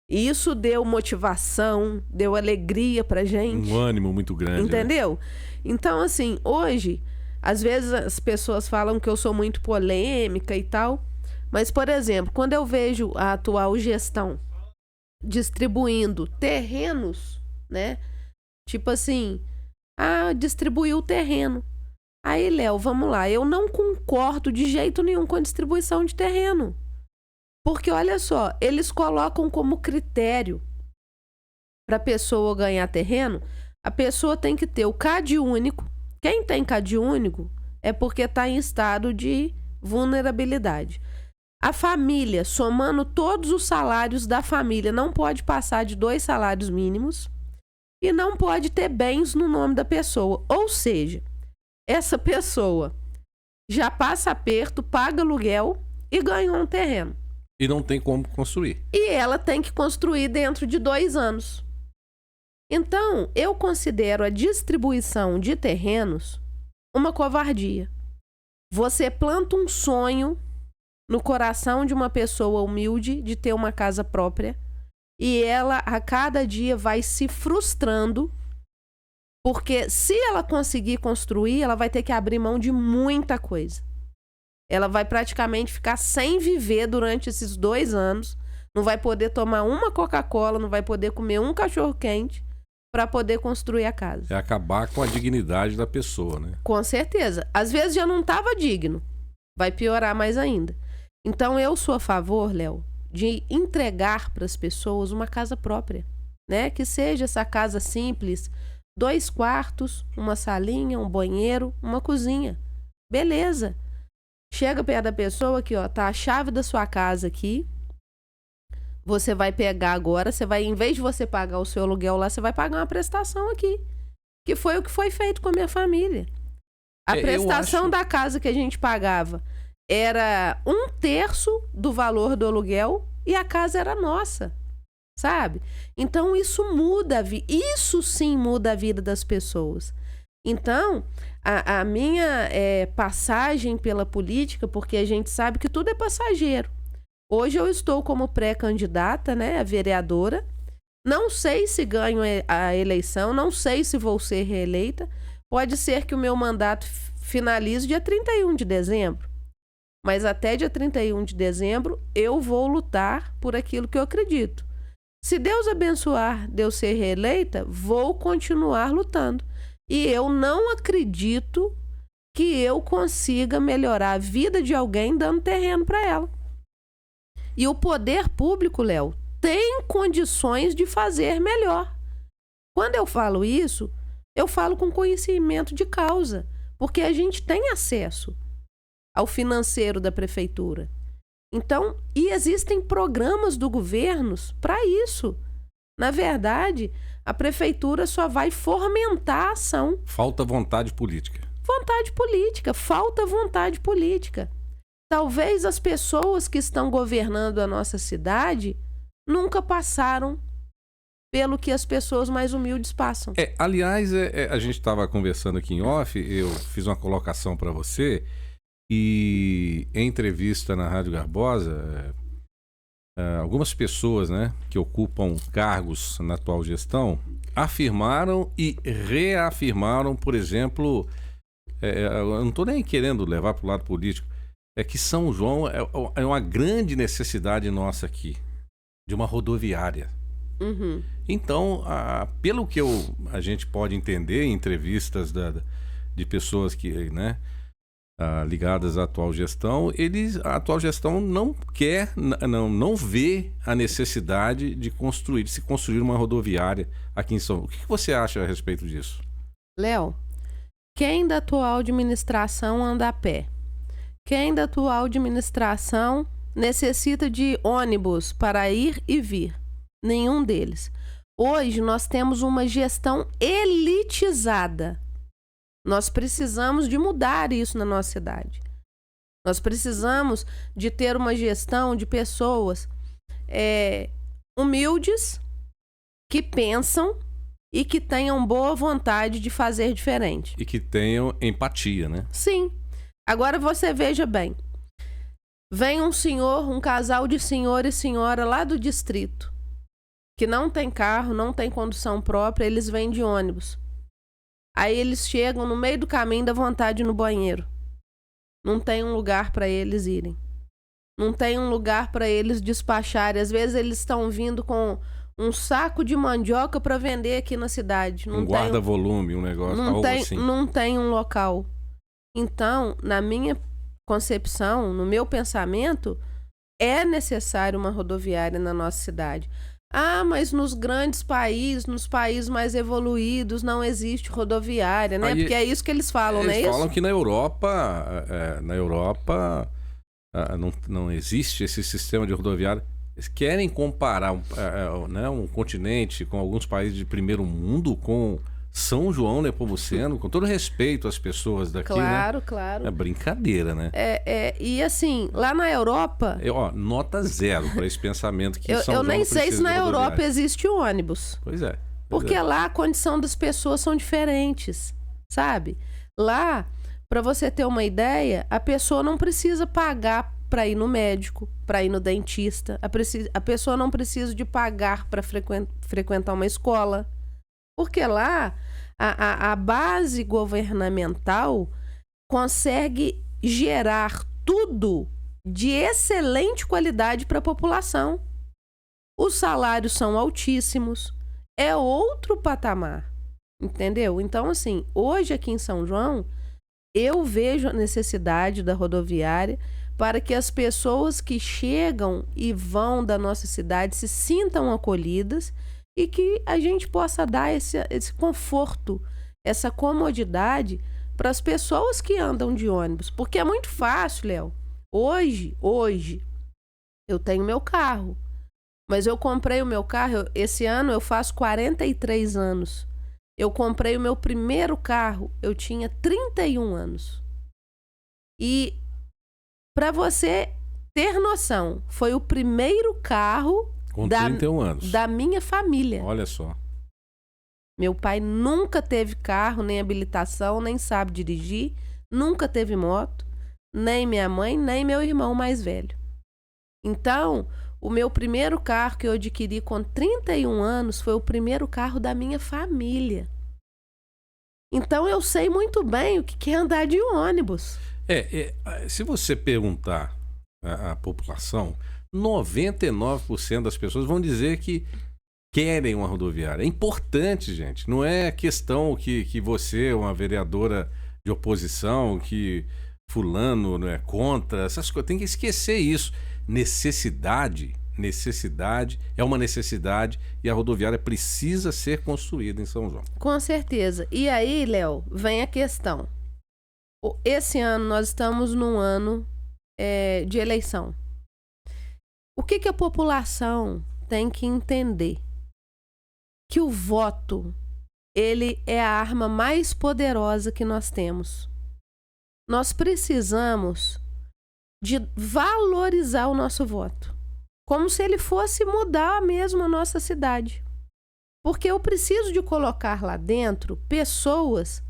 E isso deu motivação, deu alegria pra gente. Um ânimo muito grande. Entendeu? Né? Então, assim, hoje, às vezes as pessoas falam que eu sou muito polêmica e tal. Mas, por exemplo, quando eu vejo a atual gestão distribuindo terrenos, né? Tipo assim, distribuiu o terreno. Aí, Léo, vamos lá, eu não concordo de jeito nenhum com a distribuição de terreno. Porque, olha só, eles colocam como critério para a pessoa ganhar terreno, a pessoa tem que ter o CAD único. Quem tem CAD único é porque está em estado de vulnerabilidade. A família, somando todos os salários da família, não pode passar de 2 salários mínimos e não pode ter bens no nome da pessoa. Ou seja, essa pessoa já passa aperto, paga aluguel e ganhou um terreno. E não tem como construir. E ela tem que construir dentro de 2 anos. Então, eu considero a distribuição de terrenos uma covardia. Você planta um sonho no coração de uma pessoa humilde de ter uma casa própria e ela, a cada dia, vai se frustrando, porque se ela conseguir construir, ela vai ter que abrir mão de muita coisa. Ela vai praticamente ficar sem viver durante esses 2 anos. Não vai poder tomar uma Coca-Cola, não vai poder comer um cachorro-quente para poder construir a casa. É acabar com a dignidade da pessoa, né? Com certeza. Às vezes já não estava digno. Vai piorar mais ainda. Então eu sou a favor, Léo, de entregar para as pessoas uma casa própria, né? Que seja essa casa simples, 2 quartos, uma salinha, um banheiro, uma cozinha. Beleza. Chega perto da pessoa aqui, ó, tá a chave da sua casa aqui. Você vai pegar agora, em vez de você pagar o seu aluguel lá, você vai pagar uma prestação aqui. Que foi o que foi feito com a minha família. A prestação da casa que a gente pagava era 1/3 do valor do aluguel e a casa era nossa, sabe? Então isso muda isso sim muda a vida das pessoas. Então, a minha passagem pela política, porque a gente sabe que tudo é passageiro. Hoje eu estou como pré-candidata, né, a vereadora. Não sei se ganho a eleição, não sei se vou ser reeleita. Pode ser que o meu mandato finalize dia 31 de dezembro. Mas até dia 31 de dezembro eu vou lutar por aquilo que eu acredito. Se Deus abençoar de eu ser reeleita, vou continuar lutando. E eu não acredito que eu consiga melhorar a vida de alguém dando terreno para ela. E o poder público, Léo, tem condições de fazer melhor. Quando eu falo isso, eu falo com conhecimento de causa, porque a gente tem acesso ao financeiro da prefeitura. Então, e existem programas do governo para isso. Na verdade, a prefeitura só vai fomentar a ação. Falta vontade política. Falta vontade política. Talvez as pessoas que estão governando a nossa cidade nunca passaram pelo que as pessoas mais humildes passam. Aliás, a gente estava conversando aqui em off, eu fiz uma colocação para você, e em entrevista na Rádio Garbosa, algumas pessoas, né, que ocupam cargos na atual gestão afirmaram e reafirmaram, por exemplo, eu não estou nem querendo levar para o lado político, é que São João é uma grande necessidade nossa aqui, de uma rodoviária. Uhum. Então, pelo que a gente pode entender em entrevistas de pessoas que, né, ligadas à atual gestão, a atual gestão não vê a necessidade de se construir uma rodoviária aqui em São Paulo. O que você acha a respeito disso? Léo, quem da atual administração anda a pé? Quem da atual administração necessita de ônibus para ir e vir? Nenhum deles. Hoje nós temos uma gestão elitizada. Nós precisamos de mudar isso na nossa cidade. Nós precisamos de ter uma gestão de pessoas humildes, que pensam e que tenham boa vontade de fazer diferente. E que tenham empatia, né? Sim. Agora você veja bem. Vem um casal de senhor e senhora lá do distrito, que não tem carro, não tem condução própria, eles vêm de ônibus. Aí eles chegam no meio do caminho, dá vontade de ir no banheiro. Não tem um lugar para eles irem. Não tem um lugar para eles despacharem. Às vezes eles estão vindo com um saco de mandioca para vender aqui na cidade. Não guarda-volume, um negócio, algo assim. Não tem um local. Então, na minha concepção, no meu pensamento, é necessário uma rodoviária na nossa cidade. Mas nos grandes países, nos países mais evoluídos, não existe rodoviária, né? Porque é isso que eles falam, não é isso? Eles falam que na Europa não existe esse sistema de rodoviária. Eles querem comparar um continente com alguns países de primeiro mundo com São João Nepomuceno, com todo respeito às pessoas daqui, claro, né? Claro. É brincadeira, né? E assim, lá na Europa... nota 0 para esse pensamento que São João eu nem sei se na Europa existe ônibus. Pois é. Porque lá a condição das pessoas são diferentes, sabe? Lá, para você ter uma ideia, a pessoa não precisa pagar para ir no médico, para ir no dentista. A pessoa não precisa de pagar para frequentar uma escola. Porque lá, a base governamental consegue gerar tudo de excelente qualidade para a população. Os salários são altíssimos. É outro patamar. Entendeu? Então, assim, hoje aqui em São João, eu vejo a necessidade da rodoviária para que as pessoas que chegam e vão da nossa cidade se sintam acolhidas e que a gente possa dar esse conforto, essa comodidade para as pessoas que andam de ônibus. Porque é muito fácil, Léo. Hoje, eu tenho meu carro. Mas eu comprei o meu carro, esse ano eu faço 43 anos. Eu comprei o meu primeiro carro, eu tinha 31 anos. E para você ter noção, foi o primeiro carro Com 31 anos. da minha família. Olha só. Meu pai nunca teve carro, nem habilitação, nem sabe dirigir, nunca teve moto, nem minha mãe, nem meu irmão mais velho. Então, o meu primeiro carro que eu adquiri com 31 anos foi o primeiro carro da minha família. Então, eu sei muito bem o que é andar de ônibus. Se você perguntar à população, 99% das pessoas vão dizer que querem uma rodoviária. É importante, gente. Não é questão que você é uma vereadora de oposição, que fulano não é contra, essas coisas. Tem que esquecer isso. Necessidade é uma necessidade e a rodoviária precisa ser construída em São João. Com certeza. E aí, Léo, vem a questão. Esse ano nós estamos num ano de eleição. O que a população tem que entender? Que o voto, ele é a arma mais poderosa que nós temos. Nós precisamos de valorizar o nosso voto, como se ele fosse mudar mesmo a nossa cidade. Porque eu preciso de colocar lá dentro pessoas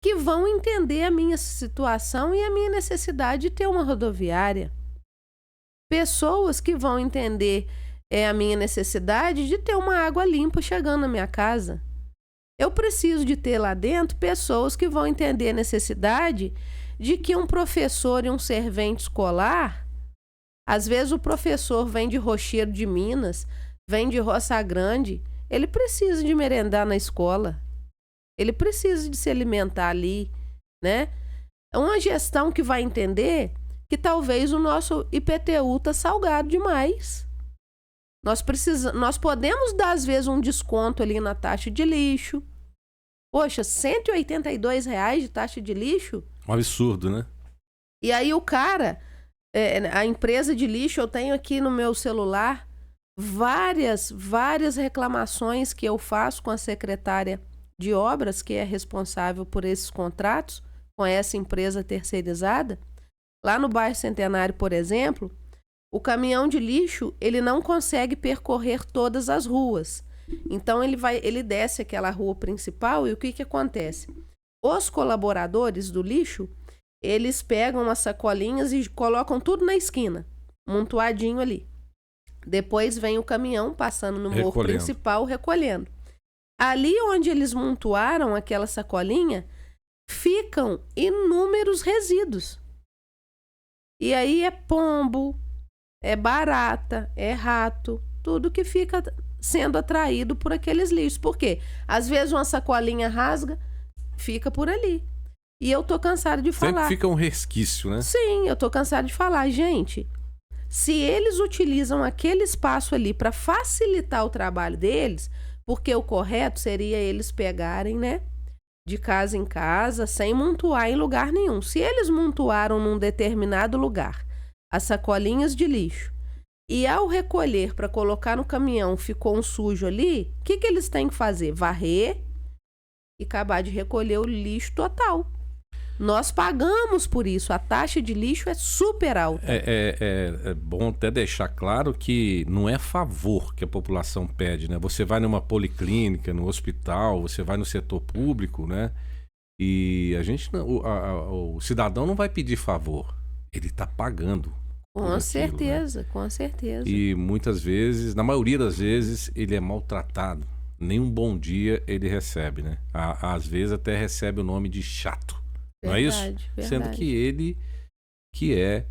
que vão entender a minha situação e a minha necessidade de ter uma rodoviária. Pessoas que vão entender a minha necessidade de ter uma água limpa chegando na minha casa. Eu preciso de ter lá dentro pessoas que vão entender a necessidade de que um professor e um servente escolar, às vezes o professor vem de Rochedo de Minas, vem de Roça Grande, ele precisa de merendar na escola, ele precisa de se alimentar ali, né? É uma gestão que vai entender que talvez o nosso IPTU está salgado demais. Nós podemos dar, às vezes, um desconto ali na taxa de lixo. Poxa, R$182 de taxa de lixo? Um absurdo, né? E aí o cara, a empresa de lixo, eu tenho aqui no meu celular várias reclamações que eu faço com a secretária de obras, que é responsável por esses contratos, com essa empresa terceirizada. Lá no bairro Centenário, por exemplo, o caminhão de lixo, ele não consegue percorrer todas as ruas. Então, ele desce aquela rua principal e o que acontece? Os colaboradores do lixo, eles pegam as sacolinhas e colocam tudo na esquina, montuadinho ali. Depois vem o caminhão passando no morro principal, recolhendo. Ali onde eles montuaram aquela sacolinha, ficam inúmeros resíduos. E aí é pombo, é barata, é rato, tudo que fica sendo atraído por aqueles lixos. Por quê? Às vezes uma sacolinha rasga, fica por ali. E eu tô cansada de falar. Sempre fica um resquício, né? Sim, eu tô cansada de falar. Gente, se eles utilizam aquele espaço ali para facilitar o trabalho deles, porque o correto seria eles pegarem, né, de casa em casa, sem montuar em lugar nenhum. Se eles montuaram num determinado lugar as sacolinhas de lixo e ao recolher para colocar no caminhão ficou um sujo ali, o que eles têm que fazer? Varrer e acabar de recolher o lixo total. Nós pagamos por isso, a taxa de lixo é super alta. É bom até deixar claro que não é favor que a população pede, né? Você vai numa policlínica, no hospital, você vai no setor público, né? E a gente, o cidadão não vai pedir favor, ele está pagando. Com certeza, né? Com certeza. E muitas vezes, na maioria das vezes, ele é maltratado. Nem um bom dia ele recebe, né? Às vezes até recebe o nome de chato. Não é isso? Verdade. Sendo que ele que é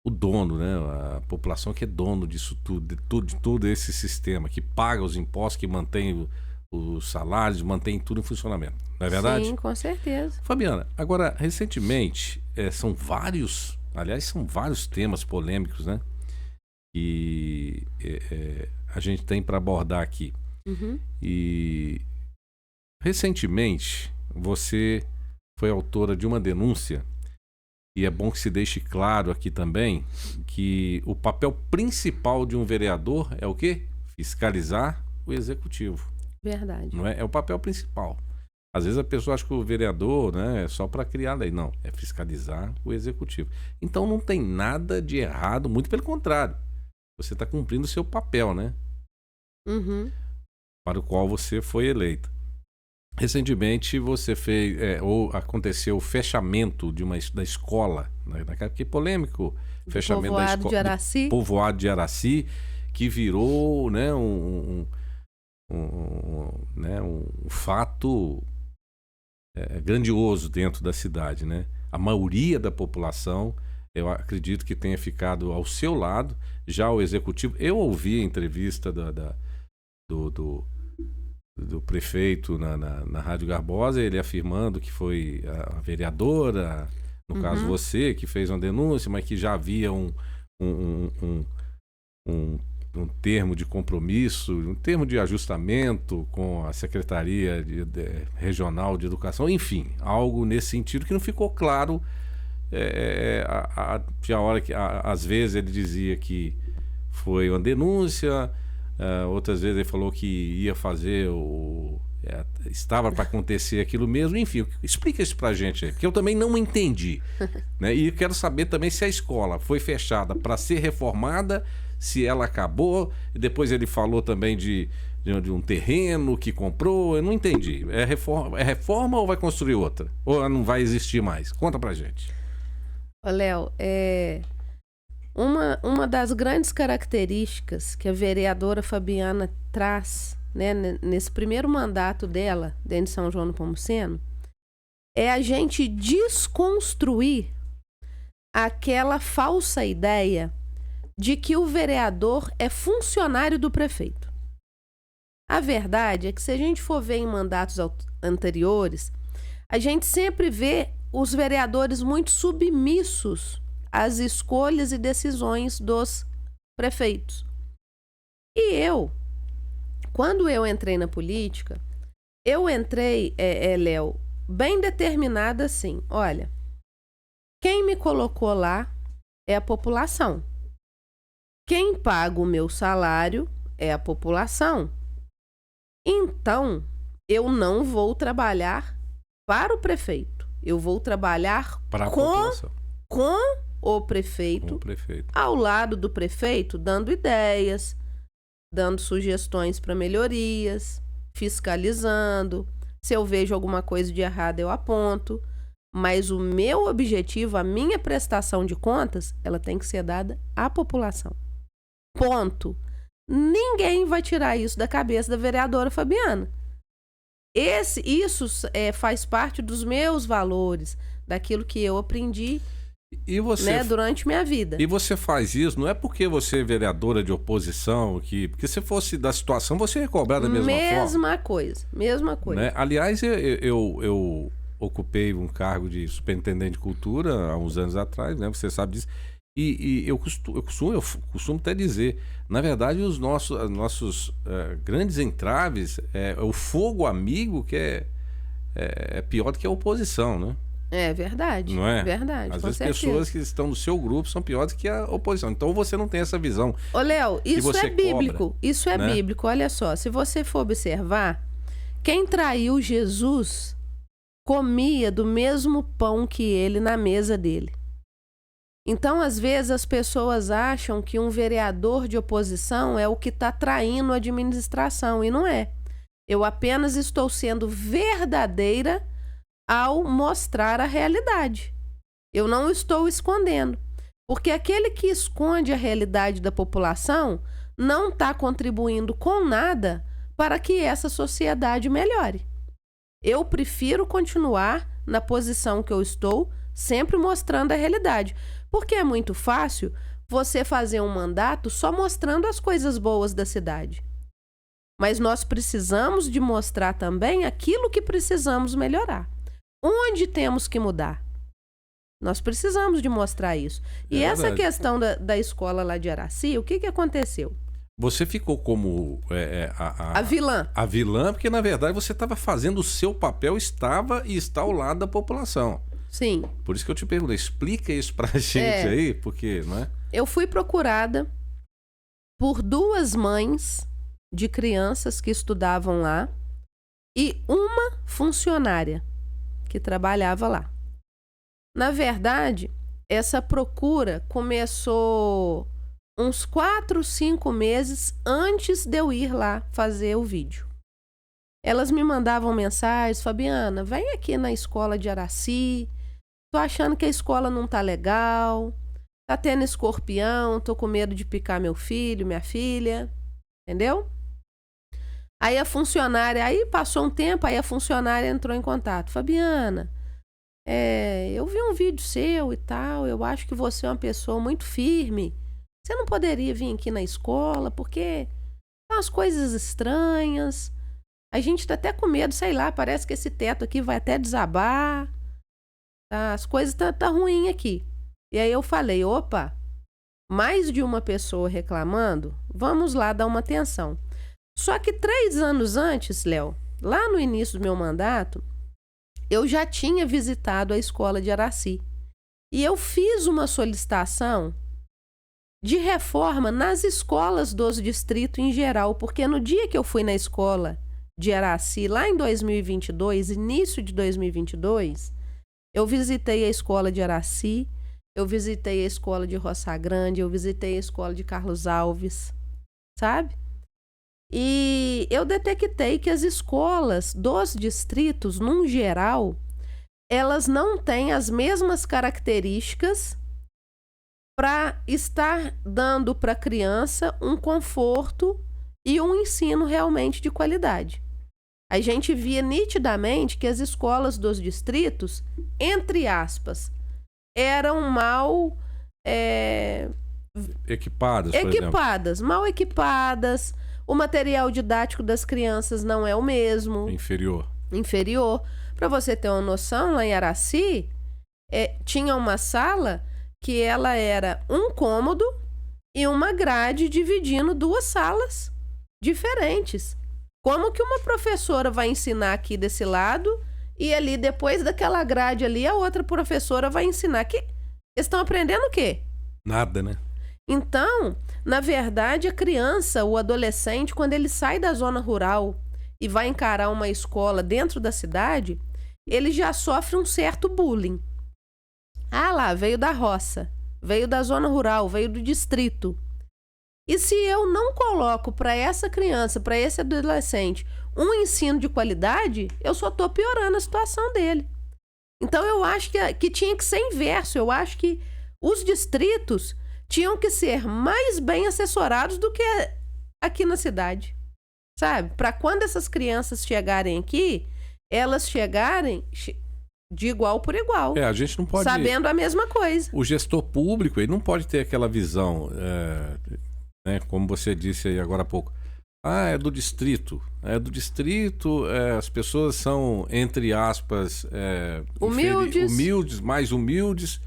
o dono, né? A população que é dono disso tudo, de todo esse sistema, que paga os impostos, que mantém os salários, mantém tudo em funcionamento. Não é verdade? Sim, com certeza. Fabiana, agora, recentemente, são vários temas polêmicos, né? Que a gente tem para abordar aqui. Uhum. E recentemente você foi autora de uma denúncia, e é bom que se deixe claro aqui também que o papel principal de um vereador é o quê? Fiscalizar o executivo, Verdade. não é? É o papel principal. Às vezes a pessoa acha que o vereador, né, é só para criar lei. Não, é fiscalizar o executivo. Então não tem nada de errado, muito pelo contrário. Você está cumprindo o seu papel, né? Uhum. Para o qual você foi eleita. Recentemente você fez, ou aconteceu o fechamento da escola, né? Que polêmico, fechamento da Povoado de escola Araci. povoado de Araci, que virou, né, né, um fato grandioso dentro da cidade, né? A maioria da população, eu acredito que tenha ficado ao seu lado. Já o executivo, eu ouvi a entrevista do prefeito na Rádio Garbosa, ele afirmando que foi a vereadora, no caso você, que fez uma denúncia, mas que já havia um termo de compromisso, um termo de ajustamento com a Secretaria Regional de Educação, enfim, algo nesse sentido que não ficou claro. Tinha hora que, às vezes, ele dizia que foi uma denúncia, outras vezes ele falou que ia fazer estava para acontecer aquilo mesmo, enfim, explica isso pra gente aí, porque eu também não entendi, né? E quero saber também se a escola foi fechada para ser reformada, se ela acabou, e depois ele falou também de um terreno que comprou, eu não entendi. É reforma ou vai construir outra? Ou ela não vai existir mais? Conta pra gente. Ô, Léo, uma das grandes características que a vereadora Fabiana traz, né, nesse primeiro mandato dela, dentro de São João do Pomuceno, é a gente desconstruir aquela falsa ideia de que o vereador é funcionário do prefeito. A verdade é que, se a gente for ver em mandatos anteriores, a gente sempre vê os vereadores muito submissos às escolhas e decisões dos prefeitos. E quando eu entrei na política, eu entrei, Léo, bem determinada assim: olha, quem me colocou lá é a população. Quem paga o meu salário é a população. Então, eu não vou trabalhar para o prefeito. Eu vou trabalhar com o prefeito, ao lado do prefeito, dando ideias, dando sugestões para melhorias, fiscalizando. Se eu vejo alguma coisa de errado, eu aponto. Mas o meu objetivo, a minha prestação de contas, ela tem que ser dada à população. Ponto. Ninguém vai tirar isso da cabeça da vereadora Fabiana. Isso faz parte dos meus valores, daquilo que eu aprendi, e você, né, durante minha vida. E você faz isso, não é porque você é vereadora de oposição, porque se fosse da situação, você ia cobrar da mesma forma. Mesma coisa. Né? Aliás, eu ocupei um cargo de superintendente de cultura há uns anos atrás, né? Você sabe disso. E eu costumo até dizer, na verdade, os nossos grandes entraves é o fogo amigo, que é pior do que a oposição, né? É verdade. Não é? Verdade. Às vezes pessoas que estão no seu grupo são piores que a oposição. Então você não tem essa visão. Ô, Léo, isso é bíblico. Cobra, isso é né? bíblico. Olha só, se você for observar, quem traiu Jesus comia do mesmo pão que ele na mesa dele. Então, às vezes, as pessoas acham que um vereador de oposição é o que está traindo a administração, e não é. Eu apenas estou sendo verdadeira ao mostrar a realidade. Eu não estou escondendo. Porque aquele que esconde a realidade da população não está contribuindo com nada para que essa sociedade melhore. Eu prefiro continuar na posição que eu estou, sempre mostrando a realidade. Porque é muito fácil você fazer um mandato só mostrando as coisas boas da cidade. Mas nós precisamos de mostrar também aquilo que precisamos melhorar. Onde temos que mudar? Nós precisamos de mostrar isso. E essa questão da escola lá de Araci, o que aconteceu? Você ficou como A vilã. a vilã, porque na verdade você estava fazendo o seu papel, estava e está ao lado da população. Sim. Por isso que eu te pergunto, explica isso pra gente aí, porque, não é? Eu fui procurada por 2 mães de crianças que estudavam lá e uma funcionária que trabalhava lá. Na verdade, essa procura começou uns 4, 5 meses antes de eu ir lá fazer o vídeo. Elas me mandavam mensagens: Fabiana, vem aqui na escola de Araci, tô achando que a escola não tá legal, tá tendo escorpião, tô com medo de picar meu filho, minha filha, entendeu? Aí passou um tempo, aí a funcionária entrou em contato: Fabiana, eu vi um vídeo seu e tal, eu acho que você é uma pessoa muito firme, você não poderia vir aqui na escola, porque são umas coisas estranhas, a gente tá até com medo, sei lá, parece que esse teto aqui vai até desabar, tá? As coisas tá ruim aqui. E aí eu falei: opa, mais de uma pessoa reclamando, vamos lá dar uma atenção. Só que 3 anos antes, Léo, lá no início do meu mandato, eu já tinha visitado a escola de Araci. E eu fiz uma solicitação de reforma nas escolas dos distritos em geral, porque no dia que eu fui na escola de Araci, lá em 2022, início de 2022, eu visitei a escola de Araci, eu visitei a escola de Roça Grande, eu visitei a escola de Carlos Alves, sabe? E eu detectei que as escolas dos distritos, num geral, elas não têm as mesmas características para estar dando para a criança um conforto e um ensino realmente de qualidade. A gente via nitidamente que as escolas dos distritos, entre aspas, eram mal equipadas, mal equipadas. O material didático das crianças não é o mesmo. Inferior. Para você ter uma noção, lá em Araci, tinha uma sala que ela era um cômodo e uma grade dividindo 2 salas diferentes. Como que uma professora vai ensinar aqui desse lado e ali, depois daquela grade ali, a outra professora vai ensinar? Eles estão aprendendo o quê? Nada, né? Então, na verdade, a criança, o adolescente, quando ele sai da zona rural e vai encarar uma escola dentro da cidade, ele já sofre um certo bullying. Ah lá, veio da roça, veio da zona rural, veio do distrito. E se eu não coloco para essa criança, para esse adolescente, um ensino de qualidade, eu só estou piorando a situação dele. Então eu acho que tinha que ser inverso. Eu acho que os distritos tinham que ser mais bem assessorados do que aqui na cidade, sabe? Para quando essas crianças chegarem aqui, elas chegarem de igual por igual. A gente não pode... Sabendo a mesma coisa. O gestor público, ele não pode ter aquela visão, né, como você disse aí agora há pouco. É do distrito. As pessoas são, entre aspas, humildes, mais humildes.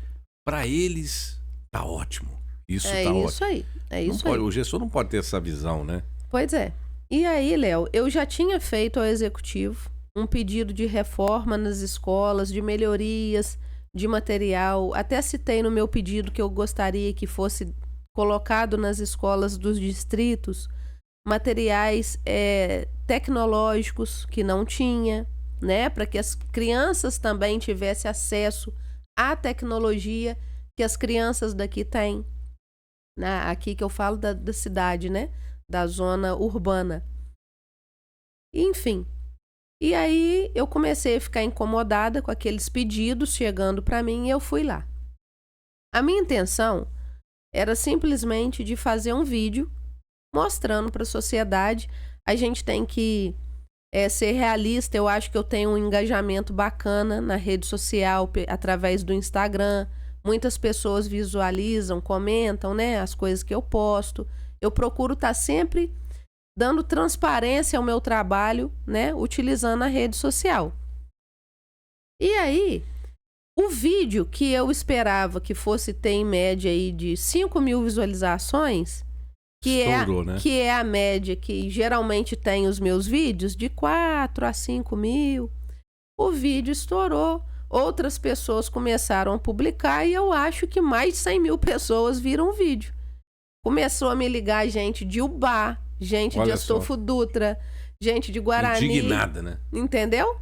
Para eles, tá ótimo. Isso tá ótimo. É isso aí. O gestor não pode ter essa visão, né? Pois é. E aí, Léo, eu já tinha feito ao executivo um pedido de reforma nas escolas, de melhorias, de material. Até citei no meu pedido que eu gostaria que fosse colocado nas escolas dos distritos materiais tecnológicos que não tinha, né? Para que as crianças também tivessem acesso à tecnologia que as crianças daqui têm. Aqui que eu falo da cidade, né? Da zona urbana. Enfim. E aí eu comecei a ficar incomodada com aqueles pedidos chegando para mim e eu fui lá. A minha intenção era simplesmente de fazer um vídeo mostrando para a sociedade. A gente tem que ser realista. Eu acho que eu tenho um engajamento bacana na rede social, através do Instagram. Muitas pessoas visualizam, comentam, né, as coisas que eu posto. Eu procuro estar sempre dando transparência ao meu trabalho, né, utilizando a rede social. E aí, o vídeo que eu esperava que fosse ter em média aí de 5.000 visualizações, Estourou, né? Que é a média que geralmente tem os meus vídeos, de 4 a 5 mil. O vídeo estourou. Outras pessoas começaram a publicar e eu acho que mais de 100 mil pessoas viram o vídeo. Começou a me ligar gente de Ubá, gente de Astolfo Dutra, gente de Guarani. Indignada, né? Entendeu?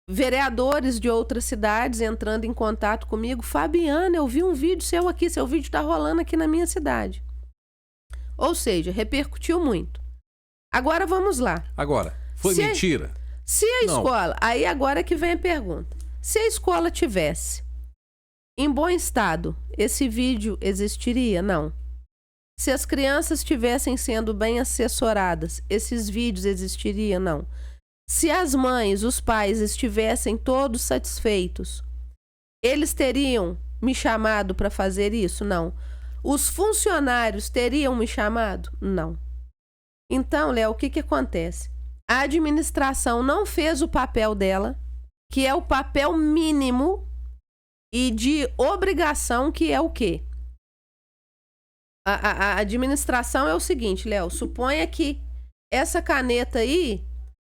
Vereadores de outras cidades entrando em contato comigo. Fabiana, eu vi um vídeo seu aqui, seu vídeo tá rolando aqui na minha cidade. Ou seja, repercutiu muito. Agora vamos lá. Agora, foi mentira? Se a escola... Aí agora é que vem a pergunta. Se a escola tivesse em bom estado, esse vídeo existiria? Não. Se as crianças estivessem sendo bem assessoradas, esses vídeos existiriam? Não. Se as mães, os pais estivessem todos satisfeitos, eles teriam me chamado para fazer isso? Não. Os funcionários teriam me chamado? Não. Então, Léo, o que acontece? A administração não fez o papel dela, que é o papel mínimo e de obrigação, que é o quê? A administração é o seguinte, Léo, suponha que essa caneta aí,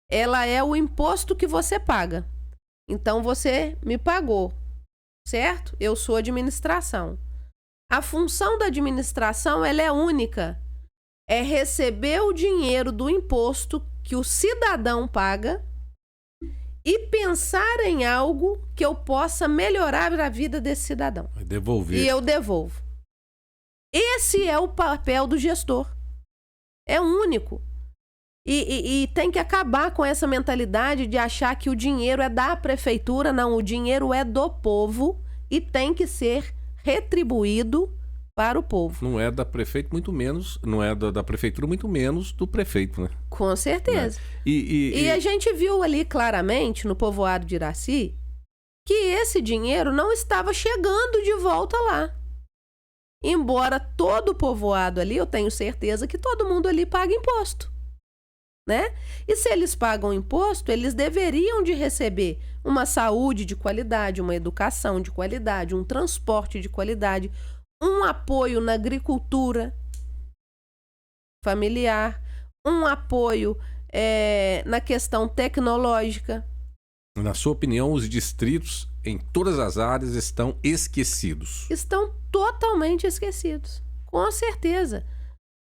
ela é o imposto que você paga. Então, você me pagou, certo? Eu sou administração. A função da administração, ela é única. É receber o dinheiro do imposto que o cidadão paga e pensar em algo que eu possa melhorar a vida desse cidadão. Devolver. E eu devolvo. Esse é o papel do gestor. É único. E tem que acabar com essa mentalidade de achar que o dinheiro é da prefeitura. Não, o dinheiro é do povo e tem que ser retribuído para o povo. Não é da prefeito, muito menos. Não é da prefeitura, muito menos do prefeito, né? Com certeza. Né? E a gente viu ali claramente, no povoado de Iraci, que esse dinheiro não estava chegando de volta lá. Embora todo o povoado ali, eu tenho certeza que todo mundo ali paga imposto, né? E se eles pagam imposto, eles deveriam de receber uma saúde de qualidade, uma educação de qualidade, um transporte de qualidade, um apoio na agricultura familiar, um apoio na questão tecnológica. Na sua opinião, os distritos em todas as áreas estão esquecidos? Estão totalmente esquecidos, com certeza.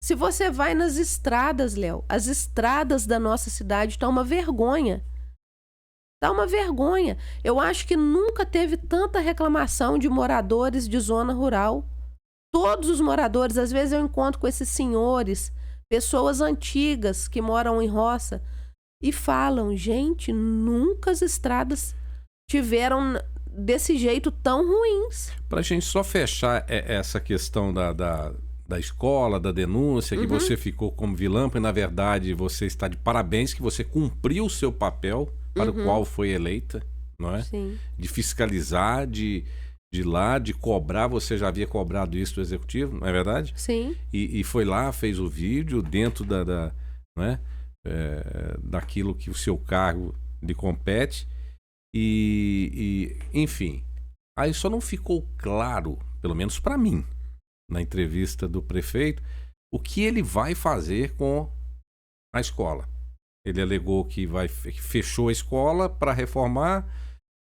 Se você vai nas estradas, Léo, as estradas da nossa cidade estão uma vergonha. Está uma vergonha. Eu acho que nunca teve tanta reclamação de moradores de zona rural. Todos os moradores, às vezes eu encontro com esses senhores, pessoas antigas que moram em roça, e falam, gente, nunca as estradas tiveram desse jeito tão ruins. Para a gente só fechar essa questão da escola, da denúncia, que você ficou como vilã, e na verdade você está de parabéns, que você cumpriu o seu papel para o qual foi eleita, não é? Sim. De fiscalizar, de ir lá, de cobrar, você já havia cobrado isso do executivo, não é verdade? Sim. E foi lá, fez o vídeo dentro não é? Daquilo que o seu cargo lhe compete e enfim, aí só não ficou claro, pelo menos para mim, na entrevista do prefeito, o que ele vai fazer com a escola. Ele alegou que fechou a escola para reformar.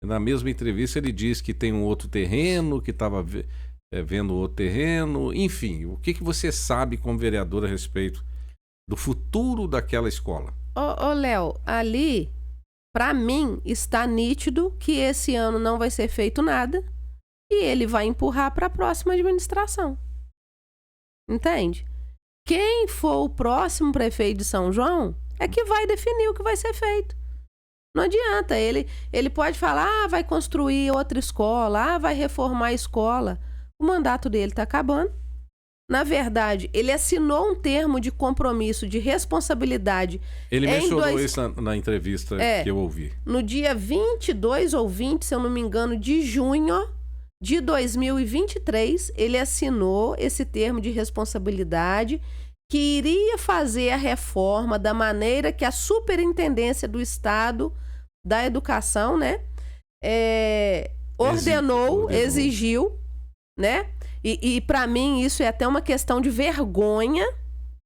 Na mesma entrevista ele diz que tem um outro terreno, que estava vendo outro terreno, enfim, o que você sabe como vereador a respeito do futuro daquela escola? Ô, Léo, ali, para mim, está nítido que esse ano não vai ser feito nada e ele vai empurrar para a próxima administração. Entende? Quem for o próximo prefeito de São João é que vai definir o que vai ser feito. Não adianta, ele pode falar, vai construir outra escola, vai reformar a escola. O mandato dele está acabando. Na verdade, ele assinou um termo de compromisso, de responsabilidade. Ele mencionou isso na entrevista que eu ouvi. No dia 22 ou 20, se eu não me engano, de junho de 2023, ele assinou esse termo de responsabilidade que iria fazer a reforma da maneira que a Superintendência do Estado da Educação, né, ordenou, exigiu, né? E para mim isso é até uma questão de vergonha,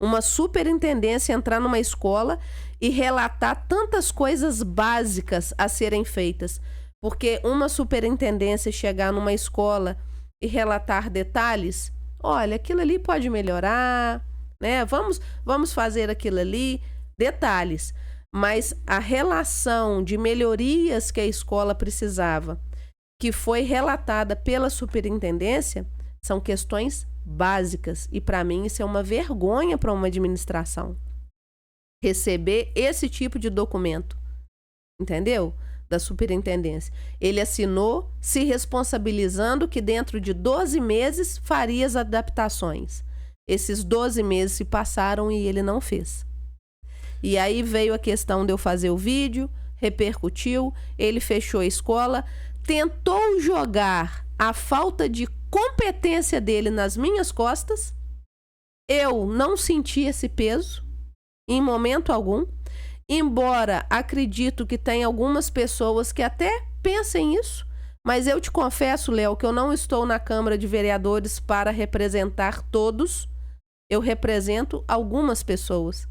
uma superintendência entrar numa escola e relatar tantas coisas básicas a serem feitas. Porque uma superintendência chegar numa escola e relatar detalhes, olha, aquilo ali pode melhorar, né? Vamos fazer aquilo ali, detalhes. Mas a relação de melhorias que a escola precisava, que foi relatada pela superintendência, são questões básicas. E para mim isso é uma vergonha para uma administração. Receber esse tipo de documento, entendeu? Da superintendência. Ele assinou se responsabilizando que dentro de 12 meses faria as adaptações. Esses 12 meses se passaram e ele não fez. E aí veio a questão de eu fazer o vídeo, repercutiu, ele fechou a escola, tentou jogar a falta de competência dele nas minhas costas. Eu não senti esse peso em momento algum, embora acredito que tem algumas pessoas que até pensem isso, mas eu te confesso, Léo, que eu não estou na Câmara de Vereadores para representar todos, eu represento algumas pessoas.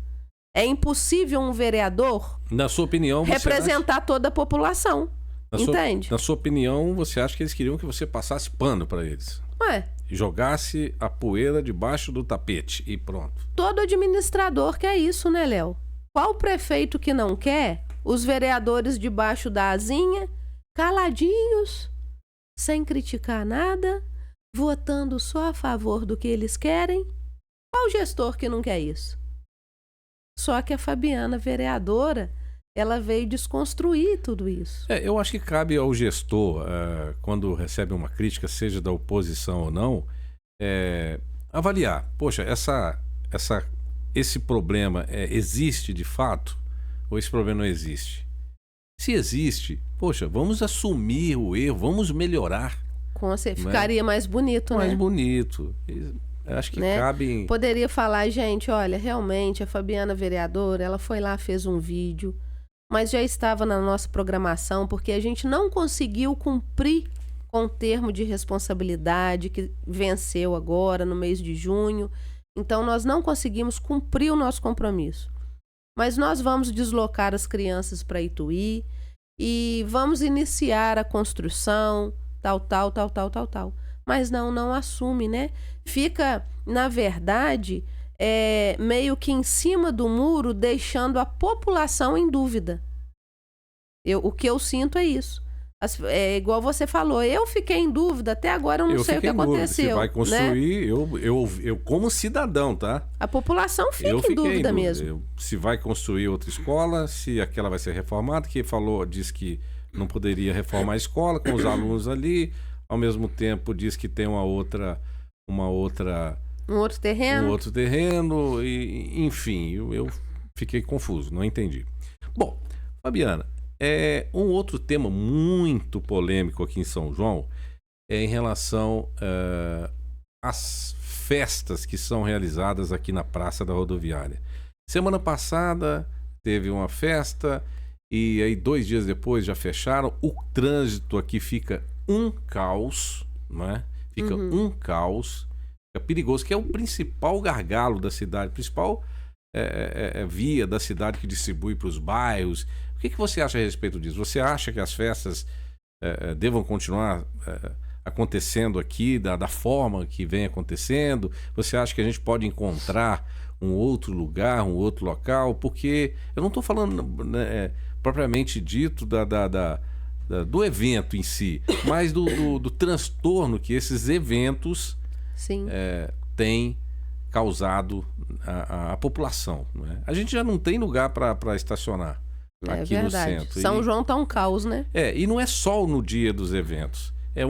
É impossível um vereador, na sua opinião, representar toda a população, entende? Na sua opinião, você acha que eles queriam que você passasse pano para eles? Ué, E jogasse a poeira debaixo do tapete e pronto. todo administrador quer isso, né, Léo? Qual prefeito que não quer os vereadores debaixo da asinha, caladinhos, sem criticar nada, votando só a favor do que eles querem? Qual gestor que não quer isso? Só que a Fabiana, vereadora, ela veio desconstruir tudo isso. Eu acho que cabe ao gestor, quando recebe uma crítica, seja da oposição ou não, avaliar. Poxa, esse problema existe de fato ou esse problema não existe? Se existe, poxa, vamos assumir o erro, vamos melhorar. Ficaria mais bonito, né? Mais bonito. Acho que cabe... Poderia falar, gente, olha, realmente a Fabiana vereadora, ela foi lá, fez um vídeo, mas já estava na nossa programação, porque a gente não conseguiu cumprir com o termo de responsabilidade que venceu agora, no mês de junho. Então, nós não conseguimos cumprir o nosso compromisso. Mas nós vamos deslocar as crianças para Ituí e vamos iniciar a construção, tal. Mas não assume, né? Fica, na verdade, meio que em cima do muro, deixando a população em dúvida. O que eu sinto é isso. É igual você falou, eu fiquei em dúvida, até agora eu não sei o que aconteceu. Se vai construir, né? eu como cidadão, tá? A população fica em dúvida mesmo. Se vai construir outra escola, se aquela vai ser reformada, disse que não poderia reformar a escola com os alunos ali, ao mesmo tempo diz que tem um outro terreno, e, enfim, eu fiquei confuso, não entendi. Bom, Fabiana, um outro tema muito polêmico aqui em São João é em relação às festas que são realizadas aqui na Praça da Rodoviária. Semana passada teve uma festa e aí 2 dias depois já fecharam. O trânsito aqui fica um caos, né? Fica um caos, é perigoso, que é o principal gargalo da cidade, principal via da cidade que distribui para os bairros. O que você acha a respeito disso? Você acha que as festas devam continuar acontecendo aqui da forma que vem acontecendo? Você acha que a gente pode encontrar um outro lugar, um outro local? Porque eu não estou falando propriamente dito do evento em si, mas do transtorno que esses eventos têm causado à população. Né? A gente já não tem lugar para estacionar aqui no centro. São João tá um caos, né? E não é só no dia dos eventos. É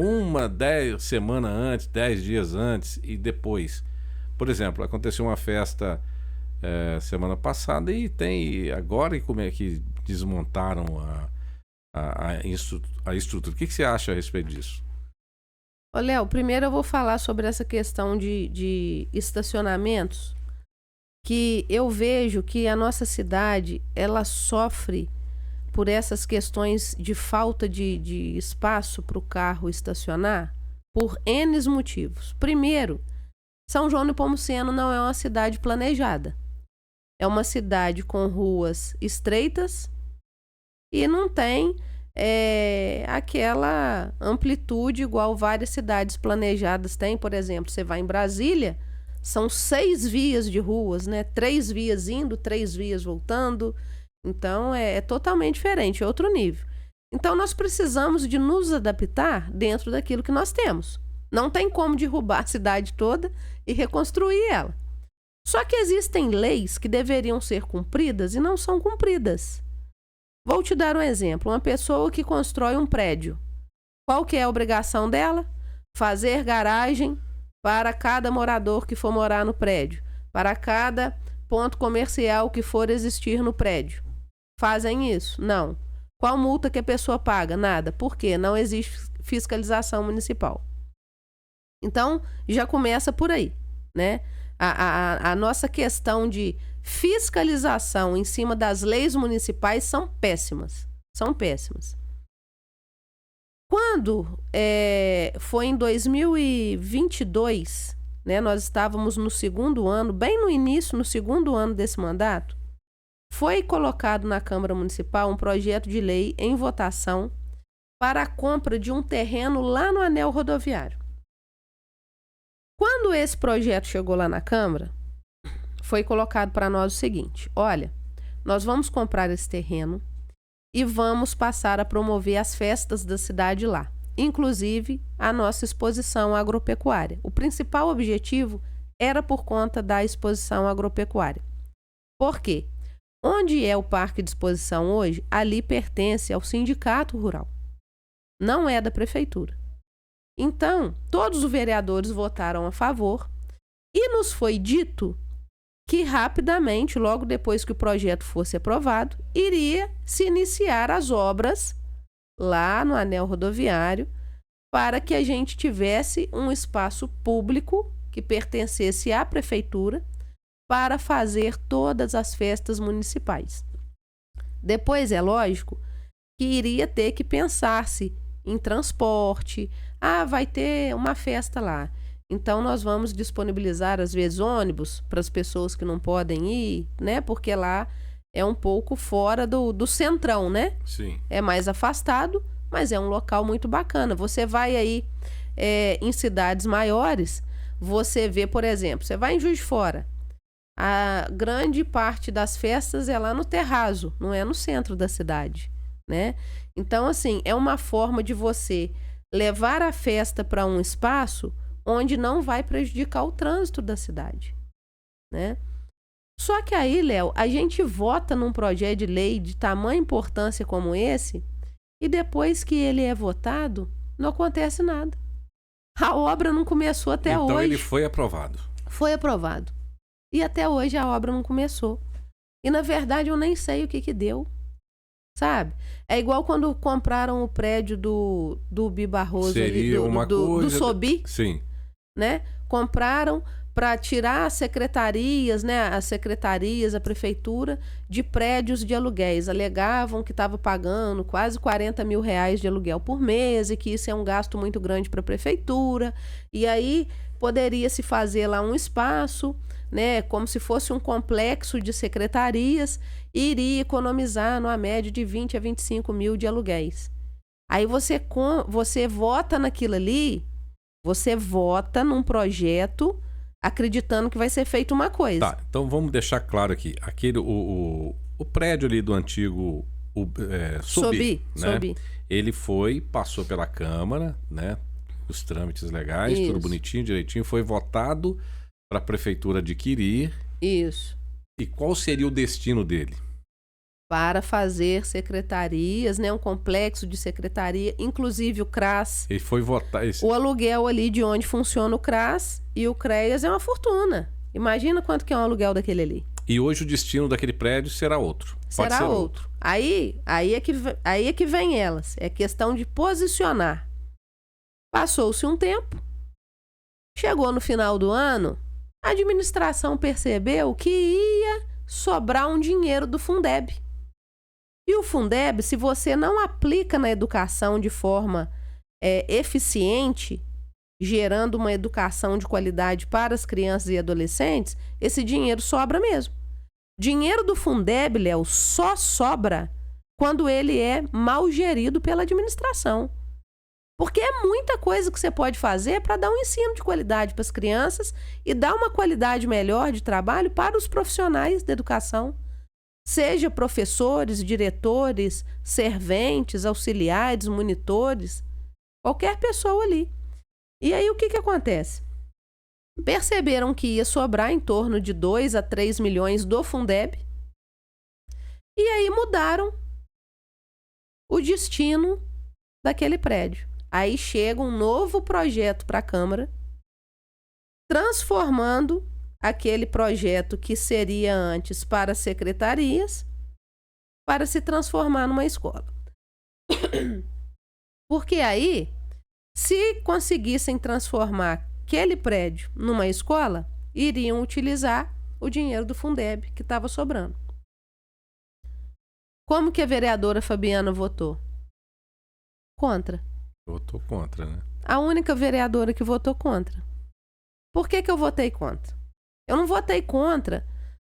10 semanas antes, 10 dias antes e depois. Por exemplo, aconteceu uma festa semana passada e tem agora, e como é que desmontaram a estrutura. O que você acha a respeito disso? Ô, Léo, primeiro eu vou falar sobre essa questão de estacionamentos, que eu vejo que a nossa cidade, ela sofre por essas questões de falta de espaço para o carro estacionar por N motivos. Primeiro, São João Nepomuceno não é uma cidade planejada. É uma cidade com ruas estreitas e não tem aquela amplitude igual várias cidades planejadas têm. Por exemplo, você vai em Brasília, são 6 vias de ruas, né? 3 vias indo, 3 vias voltando. Então, é totalmente diferente, é outro nível. Então, nós precisamos de nos adaptar dentro daquilo que nós temos. Não tem como derrubar a cidade toda e reconstruir ela. Só que existem leis que deveriam ser cumpridas e não são cumpridas. Vou te dar um exemplo. Uma pessoa que constrói um prédio. Qual que é a obrigação dela? Fazer garagem para cada morador que for morar no prédio. Para cada ponto comercial que for existir no prédio. Fazem isso? Não. Qual multa que a pessoa paga? Nada. Por quê? Não existe fiscalização municipal. Então, já começa por aí, né? A nossa questão de fiscalização em cima das leis municipais são péssimas. São péssimas. Quando foi em 2022, né, nós estávamos no segundo ano, bem no início, no segundo ano desse mandato, foi colocado na Câmara Municipal um projeto de lei em votação para a compra de um terreno lá no anel rodoviário. Quando esse projeto chegou lá na Câmara, foi colocado para nós o seguinte: olha, nós vamos comprar esse terreno e vamos passar a promover as festas da cidade lá, inclusive a nossa exposição agropecuária. O principal objetivo era por conta da exposição agropecuária. Por quê? Onde é o parque de exposição hoje, ali pertence ao sindicato rural. Não é da prefeitura. Então, todos os vereadores votaram a favor e nos foi dito que rapidamente, logo depois que o projeto fosse aprovado, iria se iniciar as obras lá no anel rodoviário para que a gente tivesse um espaço público que pertencesse à prefeitura para fazer todas as festas municipais. Depois, é lógico que iria ter que pensar-se em transporte. Vai ter uma festa lá. Então, nós vamos disponibilizar, às vezes, ônibus para as pessoas que não podem ir, né? Porque lá é um pouco fora do centrão, né? Sim. É mais afastado, mas é um local muito bacana. Você vai aí em cidades maiores, você vê, por exemplo, você vai em Juiz de Fora. A grande parte das festas é lá no terraço, não é no centro da cidade, né? Então, assim, é uma forma de você levar a festa para um espaço onde não vai prejudicar o trânsito da cidade, né? Só que aí, Léo, a gente vota num projeto de lei de tamanha importância como esse e depois que ele é votado, não acontece nada. A obra não começou até hoje. Então ele foi aprovado. Foi aprovado. E até hoje a obra não começou. E na verdade eu nem sei o que deu. Sabe? É igual quando compraram o prédio do Bi Barroso. Seria ali, do Sobi. Sim. Né? Compraram para tirar as secretarias, né? As secretarias, a prefeitura, de prédios de aluguéis. Alegavam que estava pagando quase R$40 mil de aluguel por mês e que isso é um gasto muito grande para a prefeitura. E aí poderia se fazer lá um espaço, né, como se fosse um complexo de secretarias, e iria economizar numa média de 20 a 25 mil de aluguéis. Aí você vota naquilo ali, você vota num projeto acreditando que vai ser feita uma coisa. Tá, então vamos deixar claro aqui. O prédio ali do antigo Sobi, né? Sobi. Ele passou pela Câmara, né? Os trâmites legais, Isso. Tudo bonitinho, direitinho, foi votado para a prefeitura adquirir. Isso. E qual seria o destino dele? Para fazer secretarias, né? Um complexo de secretaria, inclusive o CRAS. Ele foi votar... O aluguel ali de onde funciona o CRAS e o CREAS é uma fortuna. Imagina quanto que é um aluguel daquele ali. E hoje o destino daquele prédio será outro. Pode Será ser outro. Aí é que vem elas. É questão de posicionar. Passou-se um tempo. Chegou no final do ano, a administração percebeu que ia sobrar um dinheiro do Fundeb. E o Fundeb, se você não aplica na educação de forma eficiente, gerando uma educação de qualidade para as crianças e adolescentes, esse dinheiro sobra mesmo. Dinheiro do Fundeb, Léo, só sobra quando ele é mal gerido pela administração. Porque é muita coisa que você pode fazer para dar um ensino de qualidade para as crianças e dar uma qualidade melhor de trabalho para os profissionais da educação. Seja professores, diretores, serventes, auxiliares, monitores, qualquer pessoa ali. E aí o que acontece? Perceberam que ia sobrar em torno de 2 a 3 milhões do Fundeb. E aí mudaram o destino daquele prédio. Aí chega um novo projeto para a Câmara, transformando aquele projeto que seria antes para secretarias, para se transformar numa escola. Porque aí, se conseguissem transformar aquele prédio numa escola, iriam utilizar o dinheiro do Fundeb que estava sobrando. Como que a vereadora Fabiana votou? Contra. Votou contra, né? A única vereadora que votou contra. Por que eu votei contra? Eu não votei contra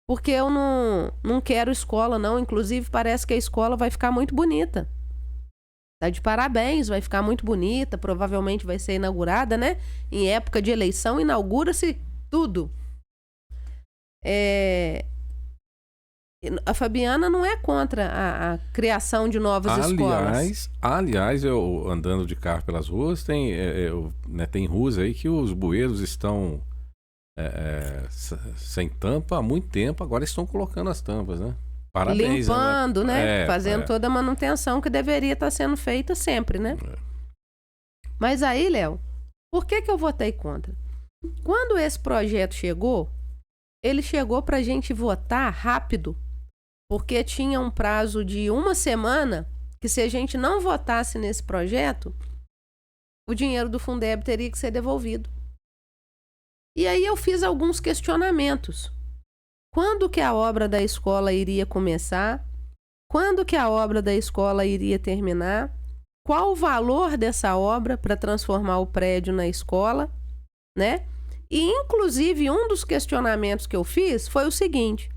porque eu não quero escola, não. Inclusive, parece que a escola vai ficar muito bonita. Tá de parabéns, vai ficar muito bonita. Provavelmente vai ser inaugurada, né? Em época de eleição, inaugura-se tudo. A Fabiana não é contra a criação de novas escolas. Aliás, eu andando de carro pelas ruas, tem ruas aí que os bueiros estão sem tampa há muito tempo, agora estão colocando as tampas, né? Parabéns. Limpando, né? Fazendo toda a manutenção que deveria estar sendo feita sempre, né? Mas aí, Léo, por que eu votei contra? Quando esse projeto chegou, ele chegou pra gente votar rápido, porque tinha um prazo de 1 semana que se a gente não votasse nesse projeto, o dinheiro do Fundeb teria que ser devolvido. E aí eu fiz alguns questionamentos. Quando que a obra da escola iria começar? Quando que a obra da escola iria terminar? Qual o valor dessa obra para transformar o prédio na escola, né? E, inclusive, um dos questionamentos que eu fiz foi o seguinte: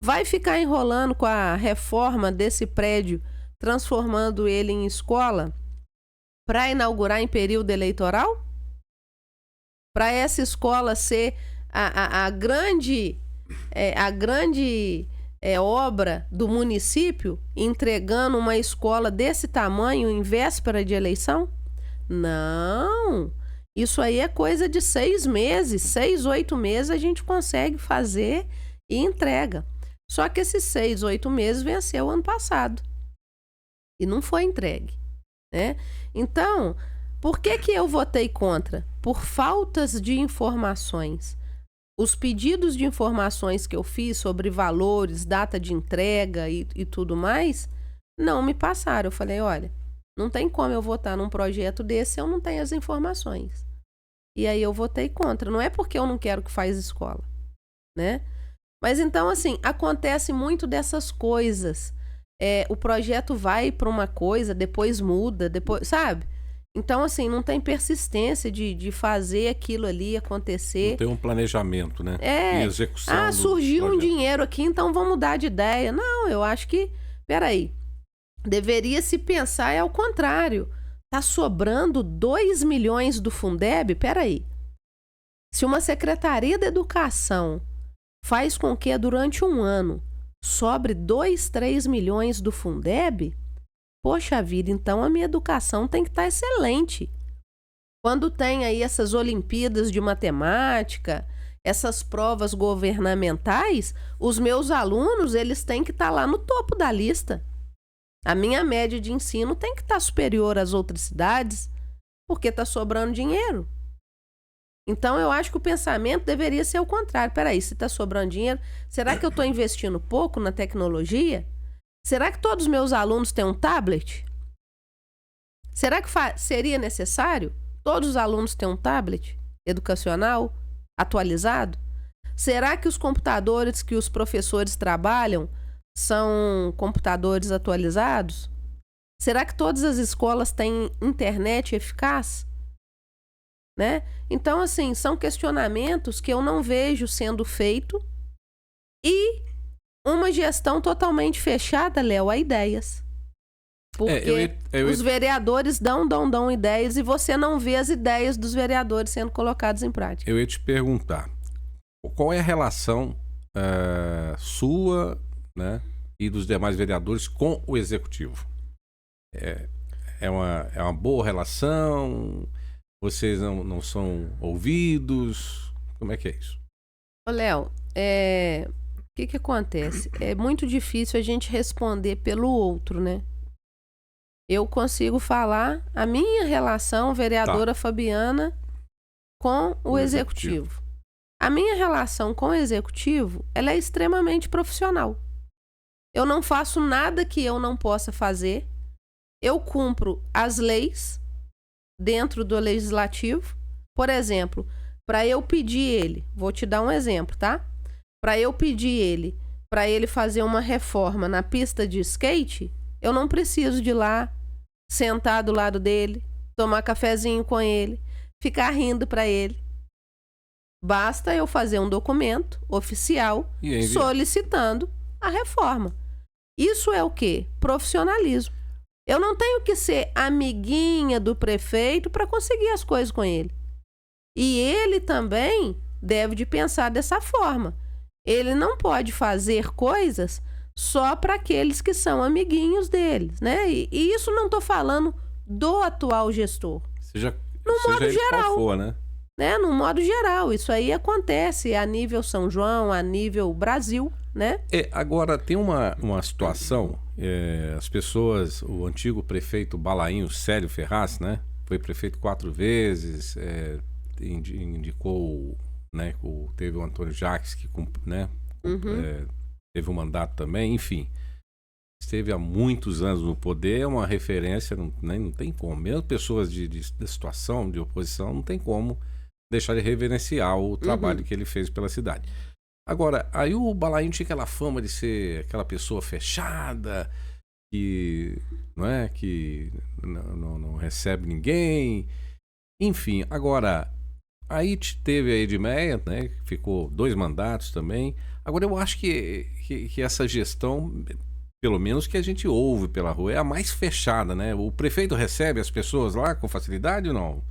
vai ficar enrolando com a reforma desse prédio, transformando ele em escola, para inaugurar em período eleitoral? Para essa escola ser a grande obra do município, entregando uma escola desse tamanho em véspera de eleição? Não! Isso aí é coisa de 6 meses, 6, 8 meses a gente consegue fazer e entrega. Só que esses 6, 8 meses venceu ano passado. E não foi entregue, né? Então, por que eu votei contra? Por faltas de informações. Os pedidos de informações que eu fiz sobre valores, data de entrega e tudo mais, não me passaram. Eu falei, olha, não tem como eu votar num projeto desse se eu não tenho as informações. E aí eu votei contra. Não é porque eu não quero que faz escola, né? Mas então, assim, acontece muito dessas coisas. O projeto vai para uma coisa, depois muda, depois, sabe? Então, assim, não tem persistência de fazer aquilo ali acontecer. Não tem um planejamento, né? E execução. Surgiu um dinheiro aqui, então vamos mudar de ideia. Não, eu acho que, peraí, deveria se pensar ao contrário. Tá sobrando 2 milhões do Fundeb? Peraí. Se uma Secretaria da Educação faz com que durante um ano sobre 2, 3 milhões do Fundeb, poxa vida, então a minha educação tem que estar excelente. Quando tem aí essas Olimpíadas de Matemática, essas provas governamentais, os meus alunos, eles têm que estar lá no topo da lista. A minha média de ensino tem que estar superior às outras cidades, porque está sobrando dinheiro. Então, eu acho que o pensamento deveria ser o contrário. Peraí, se está sobrando dinheiro, será que eu estou investindo pouco na tecnologia? Será que todos os meus alunos têm um tablet? Será que seria necessário todos os alunos terem um tablet educacional atualizado? Será que os computadores que os professores trabalham são computadores atualizados? Será que todas as escolas têm internet eficaz? né? Então, assim, são questionamentos que eu não vejo sendo feito e uma gestão totalmente fechada, Léo, a ideias. Porque os vereadores dão ideias e você não vê as ideias dos vereadores sendo colocadas em prática. Eu ia te perguntar, qual é a relação sua, né, e dos demais vereadores com o executivo? É uma boa relação? Vocês não são ouvidos? Como é que é isso? Ô, Léo, o que acontece? É muito difícil a gente responder pelo outro, né? Eu consigo falar a minha relação, vereadora Fabiana, com o executivo. A minha relação com o executivo, ela é extremamente profissional. Eu não faço nada que eu não possa fazer. Eu cumpro as leis dentro do legislativo. Por exemplo, para eu pedir ele, vou te dar um exemplo, tá? Para eu pedir para ele fazer uma reforma na pista de skate, eu não preciso de ir lá, sentar do lado dele, tomar cafezinho com ele, ficar rindo para ele. Basta eu fazer um documento oficial solicitando a reforma. Isso é o quê? Profissionalismo. Eu não tenho que ser amiguinha do prefeito para conseguir as coisas com ele. E ele também deve de pensar dessa forma. Ele não pode fazer coisas só para aqueles que são amiguinhos deles, né? E isso não estou falando do atual gestor. No modo geral, for, né? No modo geral, isso aí acontece a nível São João, a nível Brasil, né? Agora, tem uma situação, as pessoas, o antigo prefeito Balainho, Célio Ferraz, né? Foi prefeito 4 vezes, indicou, né? Teve o Antônio Jacques, que né? Teve um mandato também, enfim. Esteve há muitos anos no poder, é uma referência, não tem como. Mesmo pessoas de situação, de oposição, não tem como deixar de reverenciar o trabalho que ele fez pela cidade. Agora, aí o Balainho tinha aquela fama de ser aquela pessoa fechada, que não recebe ninguém. Enfim, agora, aí teve a Edmeia, né, que ficou 2 mandatos também. Agora, eu acho que essa gestão, pelo menos que a gente ouve pela rua, é a mais fechada, né? O prefeito recebe as pessoas lá com facilidade ou não?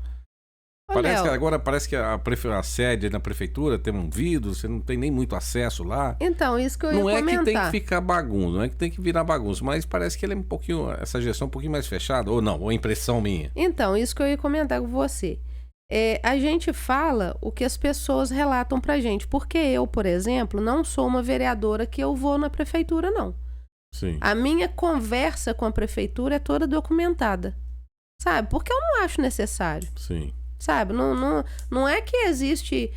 Parece que a sede na prefeitura tem um vidro, você não tem nem muito acesso lá. Então, isso que eu ia comentar. Não é que tem que ficar bagunça, não é que tem que virar bagunça, mas parece que ele é essa gestão um pouquinho mais fechada, ou não, ou impressão minha. Então, isso que eu ia comentar com você. A gente fala o que as pessoas relatam pra gente, porque eu, por exemplo, não sou uma vereadora que eu vou na prefeitura, não. Sim. A minha conversa com a prefeitura é toda documentada, sabe? Porque eu não acho necessário. Sim. Sabe? Não é que existe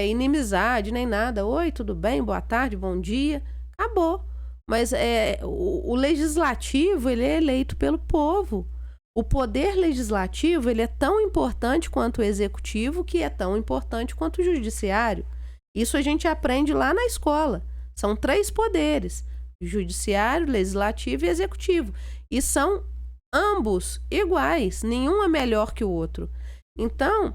inimizade nem nada. Oi, tudo bem? Boa tarde, bom dia. Acabou. Mas o legislativo, ele é eleito pelo povo. O poder legislativo, ele é tão importante quanto o executivo, que é tão importante quanto o judiciário. Isso a gente aprende lá na escola. São 3 poderes: judiciário, legislativo e executivo. E são ambos iguais. Nenhum é melhor que o outro. Então,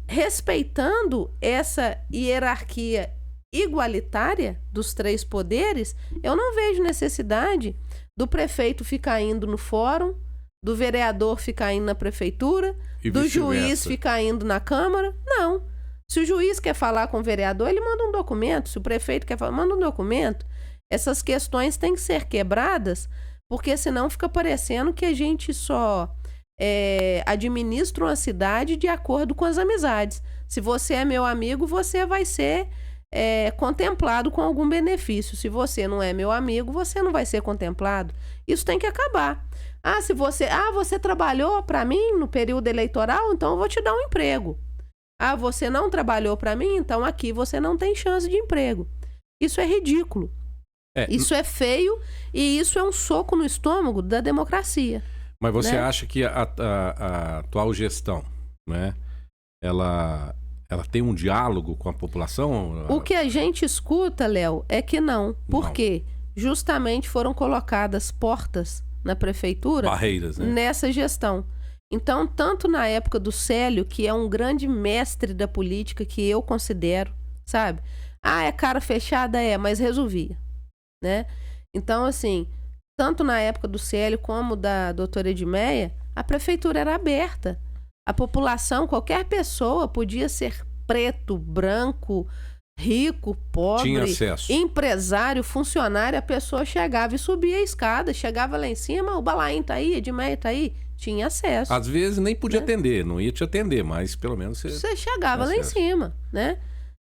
respeitando essa hierarquia igualitária dos 3 poderes, eu não vejo necessidade do prefeito ficar indo no fórum, do vereador ficar indo na prefeitura, do juiz ficar indo na Câmara. Não. Se o juiz quer falar com o vereador, ele manda um documento. Se o prefeito quer falar, manda um documento. Essas questões têm que ser quebradas, porque senão fica parecendo que a gente só administra uma cidade de acordo com as amizades. Se você é meu amigo, você vai ser contemplado com algum benefício. Se você não é meu amigo, você não vai ser contemplado. Isso tem que acabar. Você trabalhou para mim no período eleitoral, então eu vou te dar um emprego. Você não trabalhou para mim, então aqui você não tem chance de emprego. Isso é ridículo. Isso é feio e isso é um soco no estômago da democracia. Mas você acha que a atual gestão, né, ela tem um diálogo com a população? O que a gente escuta, Léo, é que não. Por quê? Justamente foram colocadas portas na prefeitura, barreiras, né, nessa gestão. Então, tanto na época do Célio, que é um grande mestre da política, que eu considero, sabe? Ah, é cara fechada? É, mas resolvia, né? Então, assim, tanto na época do Célio como da doutora Edmeia, a prefeitura era aberta. A população, qualquer pessoa podia ser preto, branco, rico, Tinha pobre, acesso. empresário, funcionário, a pessoa chegava e subia a escada, chegava lá em cima, o Balaim tá aí, Edmeia tá aí, tinha acesso. Às vezes nem podia né? atender, não ia te atender, mas pelo menos Você chegava lá em acesso. cima, né?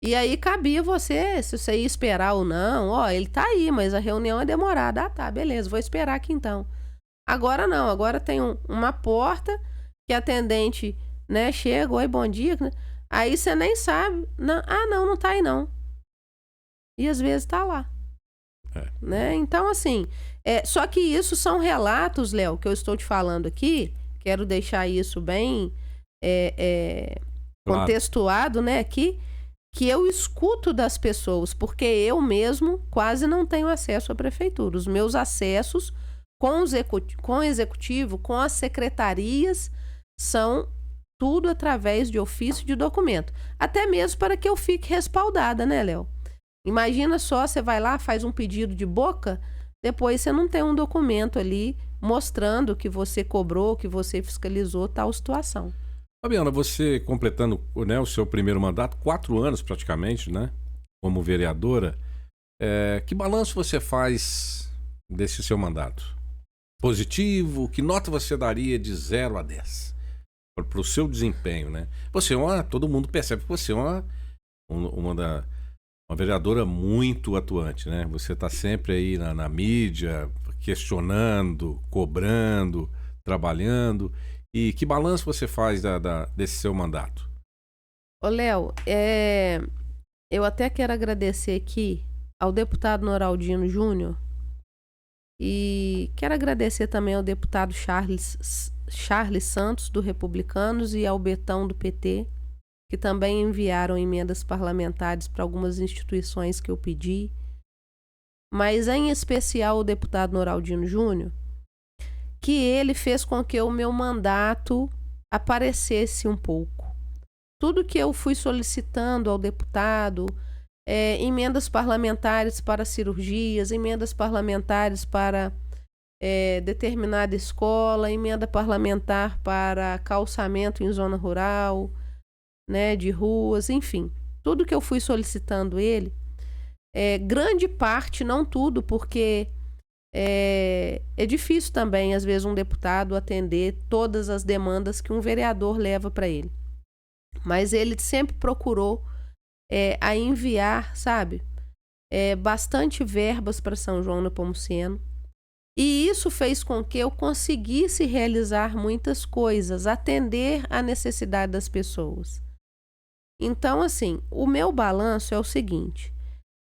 E aí cabia você, se você ia esperar ou não, ó, ele tá aí, mas a reunião é demorada. Ah, tá, beleza, vou esperar aqui então. Agora não, agora tem uma porta que a atendente, né, chega, oi, bom dia, né? Aí você nem sabe, não, não tá aí não. E às vezes tá lá. Né? Então, assim, só que isso são relatos, Léo, que eu estou te falando aqui, quero deixar isso bem Claro. contextuado, né, aqui, que eu escuto das pessoas, porque eu mesmo quase não tenho acesso à prefeitura. Os meus acessos com o executivo, com as secretarias, são tudo através de ofício de documento. Até mesmo para que eu fique respaldada, né, Léo? Imagina só, você vai lá, faz um pedido de boca, depois você não tem um documento ali mostrando que você cobrou, que você fiscalizou tal situação. Fabiana, você completando, né, o seu primeiro mandato, 4 anos praticamente, né, como vereadora, que balanço você faz desse seu mandato? Positivo? Que nota você daria de 0 a 10 para o seu desempenho, né? Você todo mundo percebe que você é uma vereadora muito atuante, né? Você está sempre aí na mídia, questionando, cobrando, trabalhando. E que balanço você faz desse seu mandato? Ô, Léo, eu até quero agradecer aqui ao deputado Noraldino Júnior e quero agradecer também ao deputado Charles Santos, do Republicanos, e ao Betão, do PT, que também enviaram emendas parlamentares para algumas instituições que eu pedi, mas em especial o deputado Noraldino Júnior, que ele fez com que o meu mandato aparecesse um pouco. Tudo que eu fui solicitando ao deputado, emendas parlamentares para cirurgias, emendas parlamentares para determinada escola, emenda parlamentar para calçamento em zona rural, né, de ruas, enfim. Tudo que eu fui solicitando ele, grande parte, não tudo, porque é difícil também, às vezes, um deputado atender todas as demandas que um vereador leva para ele. Mas ele sempre procurou a enviar, sabe, bastante verbas para São João Nepomuceno. E isso fez com que eu conseguisse realizar muitas coisas, atender à necessidade das pessoas. Então, assim, o meu balanço é o seguinte: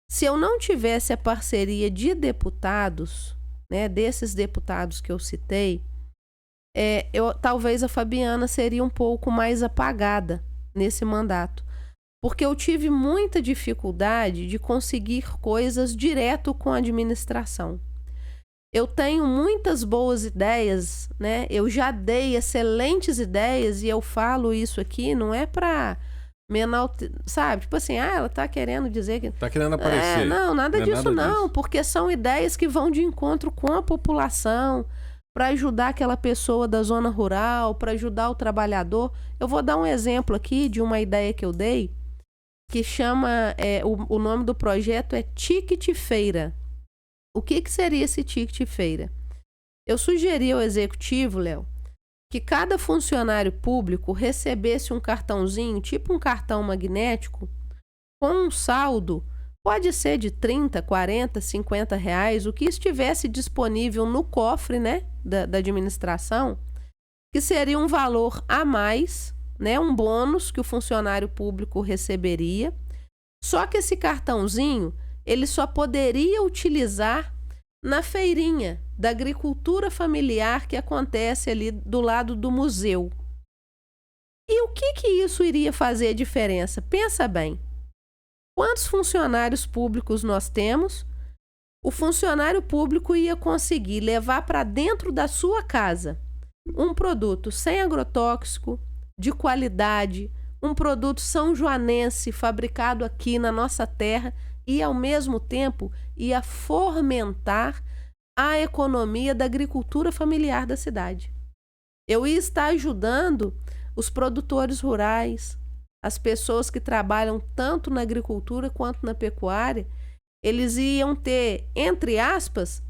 se eu não tivesse a parceria de deputados, né, desses deputados que eu citei, talvez a Fabiana seria um pouco mais apagada nesse mandato, porque eu tive muita dificuldade de conseguir coisas direto com a administração. Eu tenho muitas boas ideias, né? Eu já dei excelentes ideias e eu falo isso aqui, não é para sabe? Tipo assim, ela tá querendo dizer que... Tá querendo aparecer. Não, nada disso não, porque são ideias que vão de encontro com a população, para ajudar aquela pessoa da zona rural, para ajudar o trabalhador. Eu vou dar um exemplo aqui de uma ideia que eu dei, que chama, o nome do projeto é Ticket Feira. O que seria esse Ticket Feira? Eu sugeri ao executivo, Léo, que cada funcionário público recebesse um cartãozinho, tipo um cartão magnético, com um saldo, pode ser de 30, 40, 50 reais, o que estivesse disponível no cofre, né, da administração, que seria um valor a mais, né, um bônus que o funcionário público receberia. Só que esse cartãozinho, ele só poderia utilizar na feirinha da agricultura familiar que acontece ali do lado do museu. E o que isso iria fazer a diferença? Pensa bem. Quantos funcionários públicos nós temos? O funcionário público ia conseguir levar para dentro da sua casa um produto sem agrotóxico, de qualidade, um produto são joanense, fabricado aqui na nossa terra e, ao mesmo tempo, ia fomentar a economia da agricultura familiar da cidade. Eu ia estar ajudando os produtores rurais, as pessoas que trabalham tanto na agricultura quanto na pecuária. Eles iam ter, entre aspas,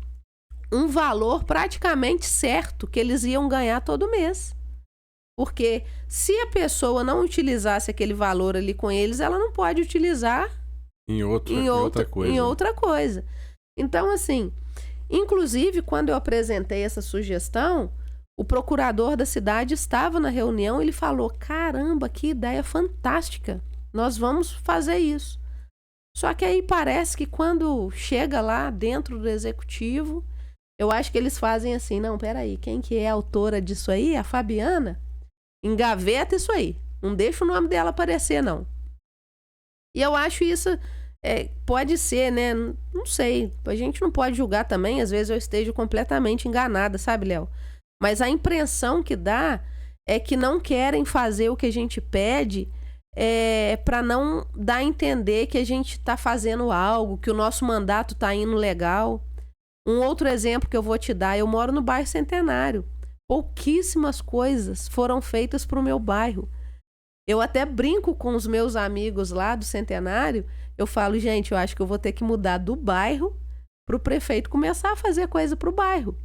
um valor praticamente certo que eles iam ganhar todo mês. Porque se a pessoa não utilizasse aquele valor ali com eles, ela não pode utilizar em outra coisa. Então, assim, inclusive, quando eu apresentei essa sugestão, o procurador da cidade estava na reunião e ele falou: caramba, que ideia fantástica, nós vamos fazer isso. Só que aí parece que quando chega lá dentro do executivo, eu acho que eles fazem assim: não, peraí, quem que é a autora disso aí? A Fabiana? Engaveta isso aí, não deixa o nome dela aparecer, não. E eu acho isso, pode ser, né? Não sei, a gente não pode julgar também, às vezes eu esteja completamente enganada, sabe, Léo? Mas a impressão que dá é que não querem fazer o que a gente pede, para não dar a entender que a gente está fazendo algo, que o nosso mandato está indo legal. Um outro exemplo que eu vou te dar: eu moro no bairro Centenário. Pouquíssimas coisas foram feitas para o meu bairro. Eu até brinco com os meus amigos lá do Centenário. Eu falo: gente, eu acho que eu vou ter que mudar do bairro para o prefeito começar a fazer coisa para o bairro.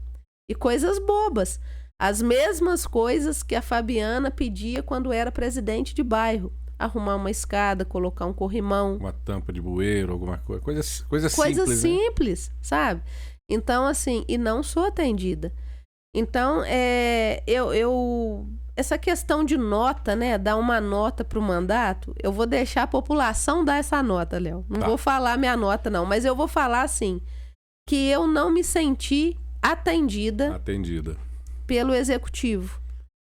E coisas bobas. As mesmas coisas que a Fabiana pedia quando era presidente de bairro. Arrumar uma escada, colocar um corrimão. Uma tampa de bueiro, alguma coisa. Coisa simples, né? Sabe? Então, assim, e não sou atendida. Então, essa questão de nota, né? Dar uma nota pro mandato, eu vou deixar a população dar essa nota, Léo. Não vou falar minha nota, não. Mas eu vou falar, assim, que eu não me senti atendida pelo executivo.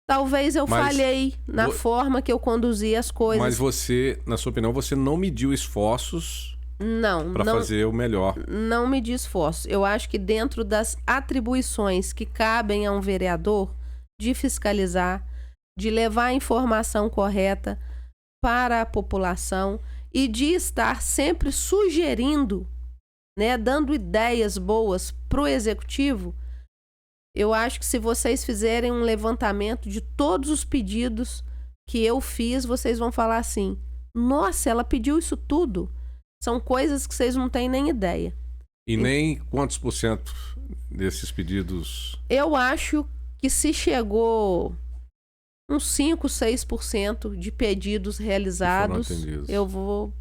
Talvez eu falhei na forma que eu conduzi as coisas. Mas você, na sua opinião, você não mediu esforços para fazer o melhor. Não medi esforços. Eu acho que dentro das atribuições que cabem a um vereador de fiscalizar, de levar a informação correta para a população e de estar sempre sugerindo, né, dando ideias boas para o executivo, eu acho que se vocês fizerem um levantamento de todos os pedidos que eu fiz, vocês vão falar assim: nossa, ela pediu isso tudo. São coisas que vocês não têm nem ideia. E nem quantos por cento desses pedidos? Eu acho que se chegou uns 5, 6% de pedidos realizados, eu vou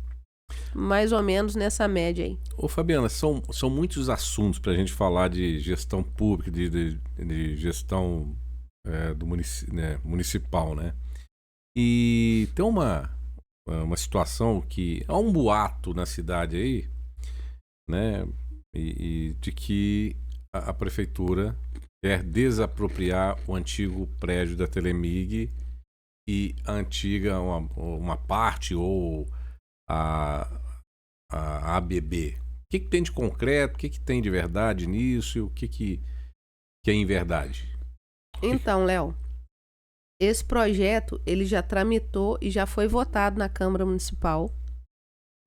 mais ou menos nessa média aí. Ô Fabiana, são muitos assuntos para a gente falar de gestão pública, de gestão do municipal, né? E tem uma situação que há um boato na cidade aí, né? E de que a prefeitura quer desapropriar o antigo prédio da Telemig e a antiga, uma parte, ou a ABB. O que tem de concreto? O que tem de verdade nisso? E o que é em verdade? Então, Léo, esse projeto ele já tramitou e já foi votado na Câmara Municipal,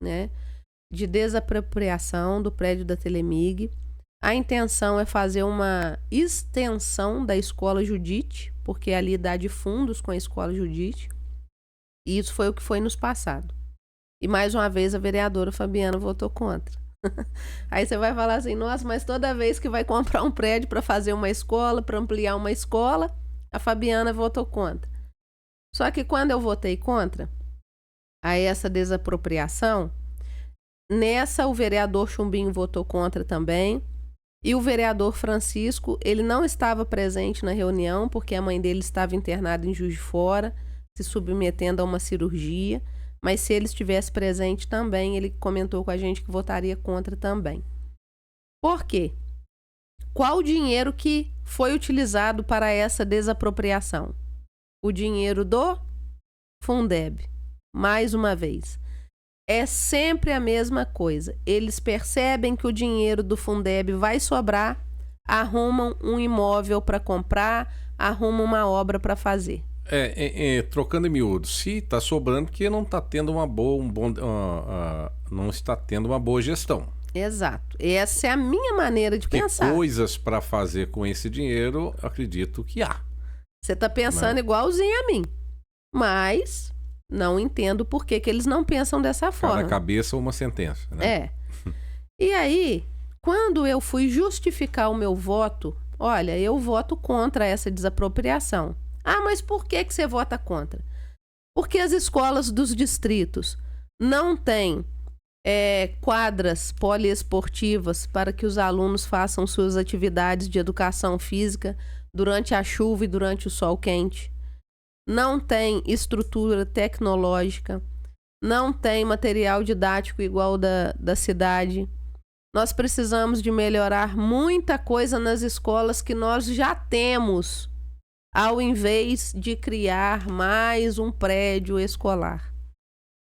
né, de desapropriação do prédio da Telemig. A intenção é fazer uma extensão da Escola Judite, porque ali dá de fundos com a Escola Judite. E isso foi o que foi nos passado. E mais uma vez a vereadora Fabiana votou contra. Aí você vai falar assim: nossa, mas toda vez que vai comprar um prédio para fazer uma escola, para ampliar uma escola, a Fabiana votou contra. Só que quando eu votei contra a essa desapropriação, nessa o vereador Chumbinho votou contra também. E o vereador Francisco, ele não estava presente na reunião porque a mãe dele estava internada em Juiz de Fora, se submetendo a uma cirurgia. Mas se ele estivesse presente também, ele comentou com a gente que votaria contra também. Por quê? Qual o dinheiro que foi utilizado para essa desapropriação? O dinheiro do Fundeb. Mais uma vez. É sempre a mesma coisa. Eles percebem que o dinheiro do Fundeb vai sobrar, arrumam um imóvel para comprar, arrumam uma obra para fazer. Trocando em miúdos, se está sobrando, porque não está tendo não está tendo uma boa gestão. Exato. Essa é a minha maneira de pensar. Coisas para fazer com esse dinheiro, eu acredito que há. Você está pensando igualzinho a mim, mas não entendo por que eles não pensam dessa forma. Cada cabeça uma sentença, né? E aí, quando eu fui justificar o meu voto, olha, eu voto contra essa desapropriação. Ah, mas por que você vota contra? Porque as escolas dos distritos não têm quadras poliesportivas para que os alunos façam suas atividades de educação física durante a chuva e durante o sol quente. Não tem estrutura tecnológica, não tem material didático igual da cidade. Nós precisamos de melhorar muita coisa nas escolas que nós já temos, ao invés de criar mais um prédio escolar.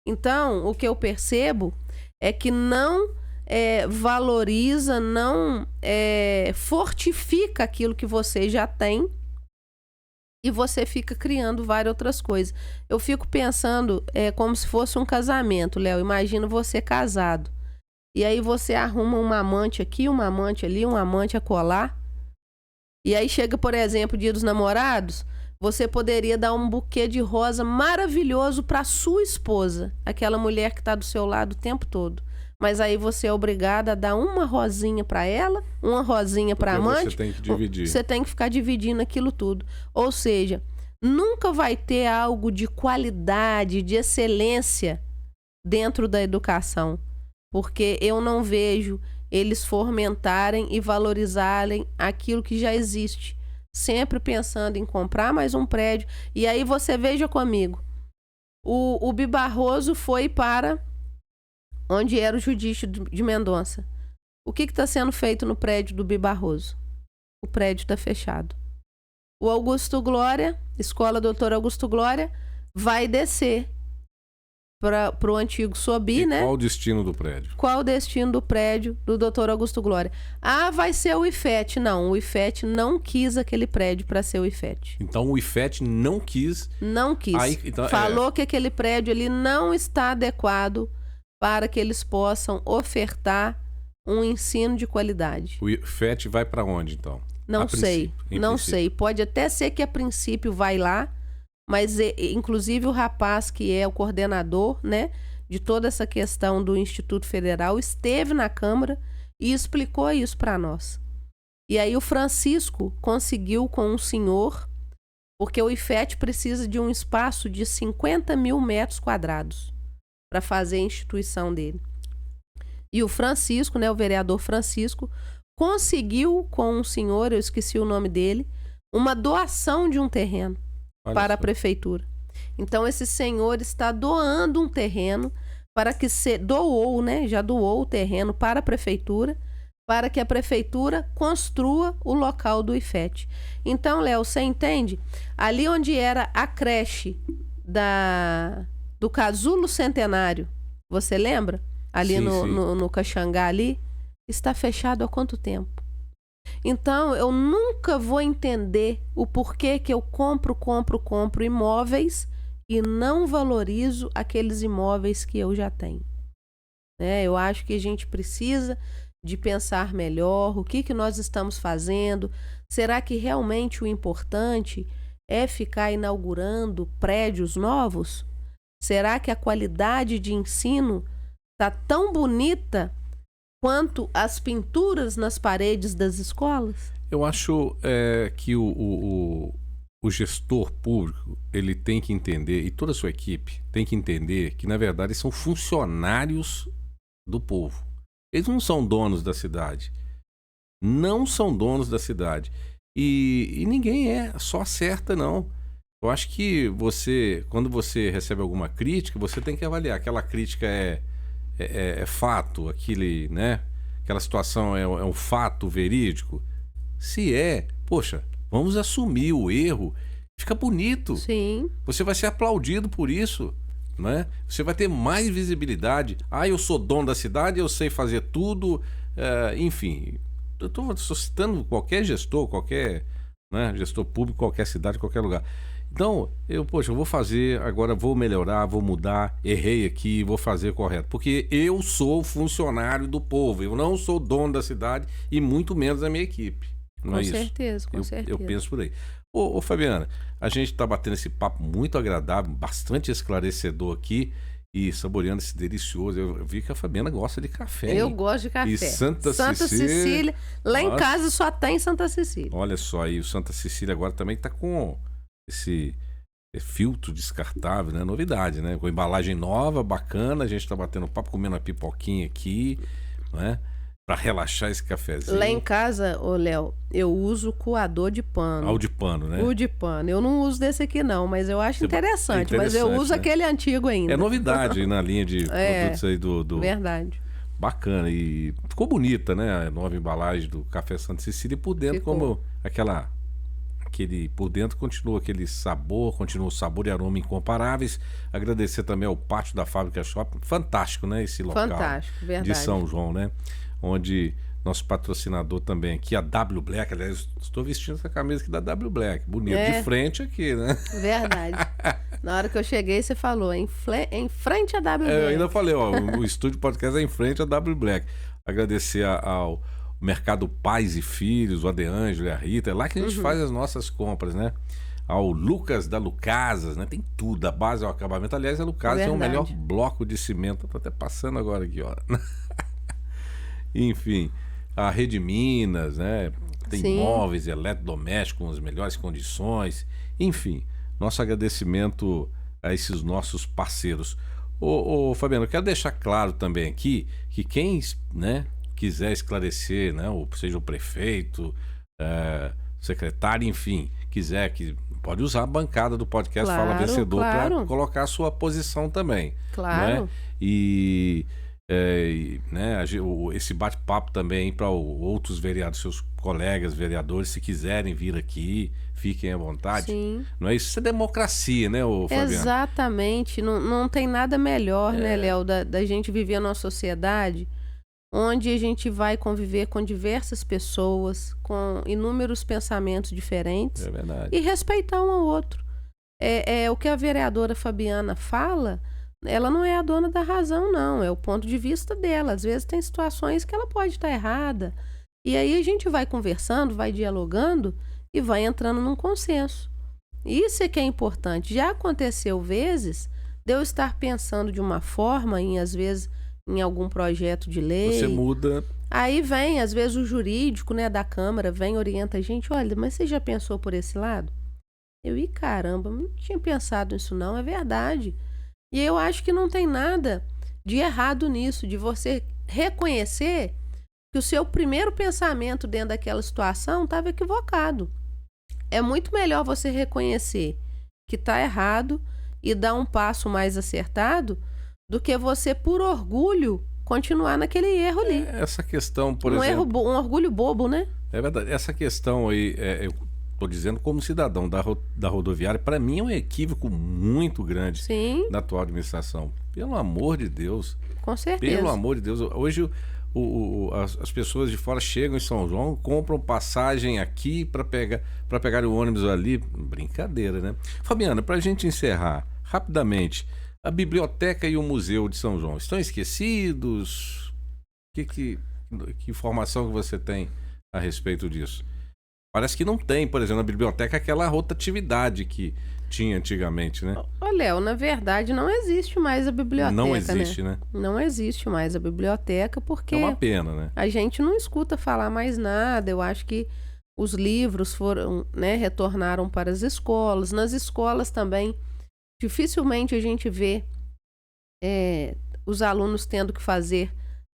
Então, o que eu percebo é que não valoriza, não fortifica aquilo que você já tem e você fica criando várias outras coisas. Eu fico pensando como se fosse um casamento, Léo. Imagina você casado. E aí você arruma uma amante aqui, uma amante ali, um amante acolá. E aí chega, por exemplo, o Dia dos Namorados, você poderia dar um buquê de rosa maravilhoso para sua esposa, aquela mulher que está do seu lado o tempo todo. Mas aí você é obrigada a dar uma rosinha para ela, uma rosinha para a amante. Você tem que dividir. Você tem que ficar dividindo aquilo tudo. Ou seja, nunca vai ter algo de qualidade, de excelência dentro da educação. Porque eu não vejo eles fomentarem e valorizarem aquilo que já existe. Sempre pensando em comprar mais um prédio. E aí você veja comigo. O Bibarroso foi para onde era o Judício de Mendonça. O que está sendo feito no prédio do Bibarroso? O prédio está fechado. O Augusto Glória, Escola Doutor Augusto Glória, vai descer para o antigo Sobi, né? Qual o destino do prédio? Qual o destino do prédio do Dr. Augusto Glória? Ah, vai ser o IFET. Não, o IFET não quis aquele prédio para ser o IFET. Então o IFET não quis. Não quis. Aí, então, falou que aquele prédio ali não está adequado para que eles possam ofertar um ensino de qualidade. O IFET vai para onde, então? Não sei. Não sei. Pode até ser que a princípio vai lá, mas inclusive o rapaz que é o coordenador, né, de toda essa questão do Instituto Federal esteve na Câmara e explicou isso para nós. E aí o Francisco conseguiu com um senhor, porque o IFET precisa de um espaço de 50 mil metros quadrados para fazer a instituição dele. E o Francisco, né, o vereador Francisco, conseguiu com um senhor, eu esqueci o nome dele, uma doação de um terreno para a prefeitura. Então esse senhor está doando um terreno para que doou, né? Já doou o terreno para a prefeitura, para que a prefeitura construa o local do IFET. Então, Léo, você entende? Ali onde era a creche do Casulo Centenário, você lembra? Ali sim, no Caxangá ali, está fechado há quanto tempo? Então, eu nunca vou entender o porquê que eu compro imóveis e não valorizo aqueles imóveis que eu já tenho. Eu acho que a gente precisa de pensar melhor o que nós estamos fazendo. Será que realmente o importante é ficar inaugurando prédios novos? Será que a qualidade de ensino está tão bonita quanto as pinturas nas paredes das escolas? Eu acho que o gestor público, ele tem que entender, e toda a sua equipe tem que entender que, na verdade, são funcionários do povo. Eles não são donos da cidade. Não são donos da cidade. E ninguém só acerta, não. Eu acho que quando você recebe alguma crítica, você tem que avaliar. Aquela crítica é fato, aquela situação é um fato verídico. Se poxa, vamos assumir o erro, fica bonito. Sim. Você vai ser aplaudido por isso, né? Você vai ter mais visibilidade. Eu sou dono da cidade, eu sei fazer tudo, enfim. tô citando qualquer gestor, qualquer, né, gestor público, qualquer cidade, qualquer lugar. Então, eu vou fazer, agora vou melhorar, vou mudar, errei aqui, vou fazer correto. Porque eu sou funcionário do povo, eu não sou dono da cidade e muito menos da minha equipe. Não é isso? Com certeza. Eu penso por aí. Ô Fabiana, a gente está batendo esse papo muito agradável, bastante esclarecedor aqui e saboreando esse delicioso. Eu vi que a Fabiana gosta de café. Eu hein? gosto de café. E Santa Cecília. Lá em casa só tem Santa Cecília. Olha só aí, o Santa Cecília agora também está com esse filtro descartável, né? Novidade, né? Com embalagem nova, bacana. A gente tá batendo papo, comendo uma pipoquinha aqui, né? Pra relaxar esse cafezinho. Lá em casa, ô Léo, eu uso coador de pano. O de pano, né? O de pano. Eu não uso desse aqui não, mas eu acho interessante. Mas eu uso, né, aquele antigo ainda. É novidade na linha de produtos aí do... Verdade. Bacana. E ficou bonita, né? A nova embalagem do Café Santa Cecília. E por dentro, como por dentro continua aquele sabor, continua o sabor e aroma incomparáveis. Agradecer também ao pátio da Fábrica Shopping. Fantástico, né? Esse local. Fantástico, verdade. De São João, né? Onde nosso patrocinador também aqui, a W Black. Aliás, estou vestindo essa camisa aqui da W Black. Bonito. De frente aqui, né? Verdade. Na hora que eu cheguei, você falou, em frente à W Black. Eu ainda falei, o estúdio podcast é em frente à W Black. Agradecer ao Mercado Pais e Filhos, o Adeângelo e a Rita. É lá que a gente faz as nossas compras, né? Ao Lucas da Lucasas, né? Tem tudo, a base ao acabamento. Aliás, a Lucasas é o melhor bloco de cimento. Tô até passando agora aqui, ó. Enfim, a Rede Minas, né? Tem móveis, eletrodomésticos com as melhores condições. Enfim, nosso agradecimento a esses nossos parceiros. Ô Fabiano, eu quero deixar claro também aqui que quem, né, quiser esclarecer, né, seja o prefeito, secretário, enfim, que pode usar a bancada do podcast Fala Vencedor para colocar a sua posição também. Claro. Né? Né, esse bate-papo também para outros vereadores, seus colegas vereadores, se quiserem vir aqui, fiquem à vontade. Sim. Não é isso? Isso é democracia, né, Fabiano? Exatamente. Não tem nada melhor, né, Léo, da gente viver numa sociedade onde a gente vai conviver com diversas pessoas, com inúmeros pensamentos diferentes. É verdade. E respeitar um ao outro. O que a vereadora Fabiana fala, ela não é a dona da razão, não. É o ponto de vista dela. Às vezes tem situações que ela pode estar errada. E aí a gente vai conversando, vai dialogando e vai entrando num consenso. Isso é que é importante. Já aconteceu vezes de eu estar pensando de uma forma, às vezes em algum projeto de lei. Você muda. Aí vem, às vezes, o jurídico, né, da Câmara, orienta a gente, olha, mas você já pensou por esse lado? Caramba, não tinha pensado nisso não, é verdade. E eu acho que não tem nada de errado nisso, de você reconhecer que o seu primeiro pensamento dentro daquela situação estava equivocado. É muito melhor você reconhecer que está errado e dar um passo mais acertado do que você, por orgulho, continuar naquele erro ali. Essa questão, por exemplo... Um orgulho bobo, né? É verdade. Essa questão aí, eu estou dizendo como cidadão da rodoviária, para mim é um equívoco muito grande. Sim. Da atual administração. Pelo amor de Deus. Com certeza. Pelo amor de Deus. Hoje as pessoas de fora chegam em São João, compram passagem aqui para pegar o ônibus ali. Brincadeira, né? Fabiana, para a gente encerrar rapidamente... A biblioteca e o museu de São João estão esquecidos? Que informação que você tem a respeito disso? Parece que não tem, por exemplo, na biblioteca aquela rotatividade que tinha antigamente, né? Léo, na verdade não existe mais a biblioteca, não existe, né? Não existe mais a biblioteca porque... É uma pena, né? A gente não escuta falar mais nada. Eu acho que os livros foram, né, retornaram para as escolas. Nas escolas também... Dificilmente a gente vê os alunos tendo que fazer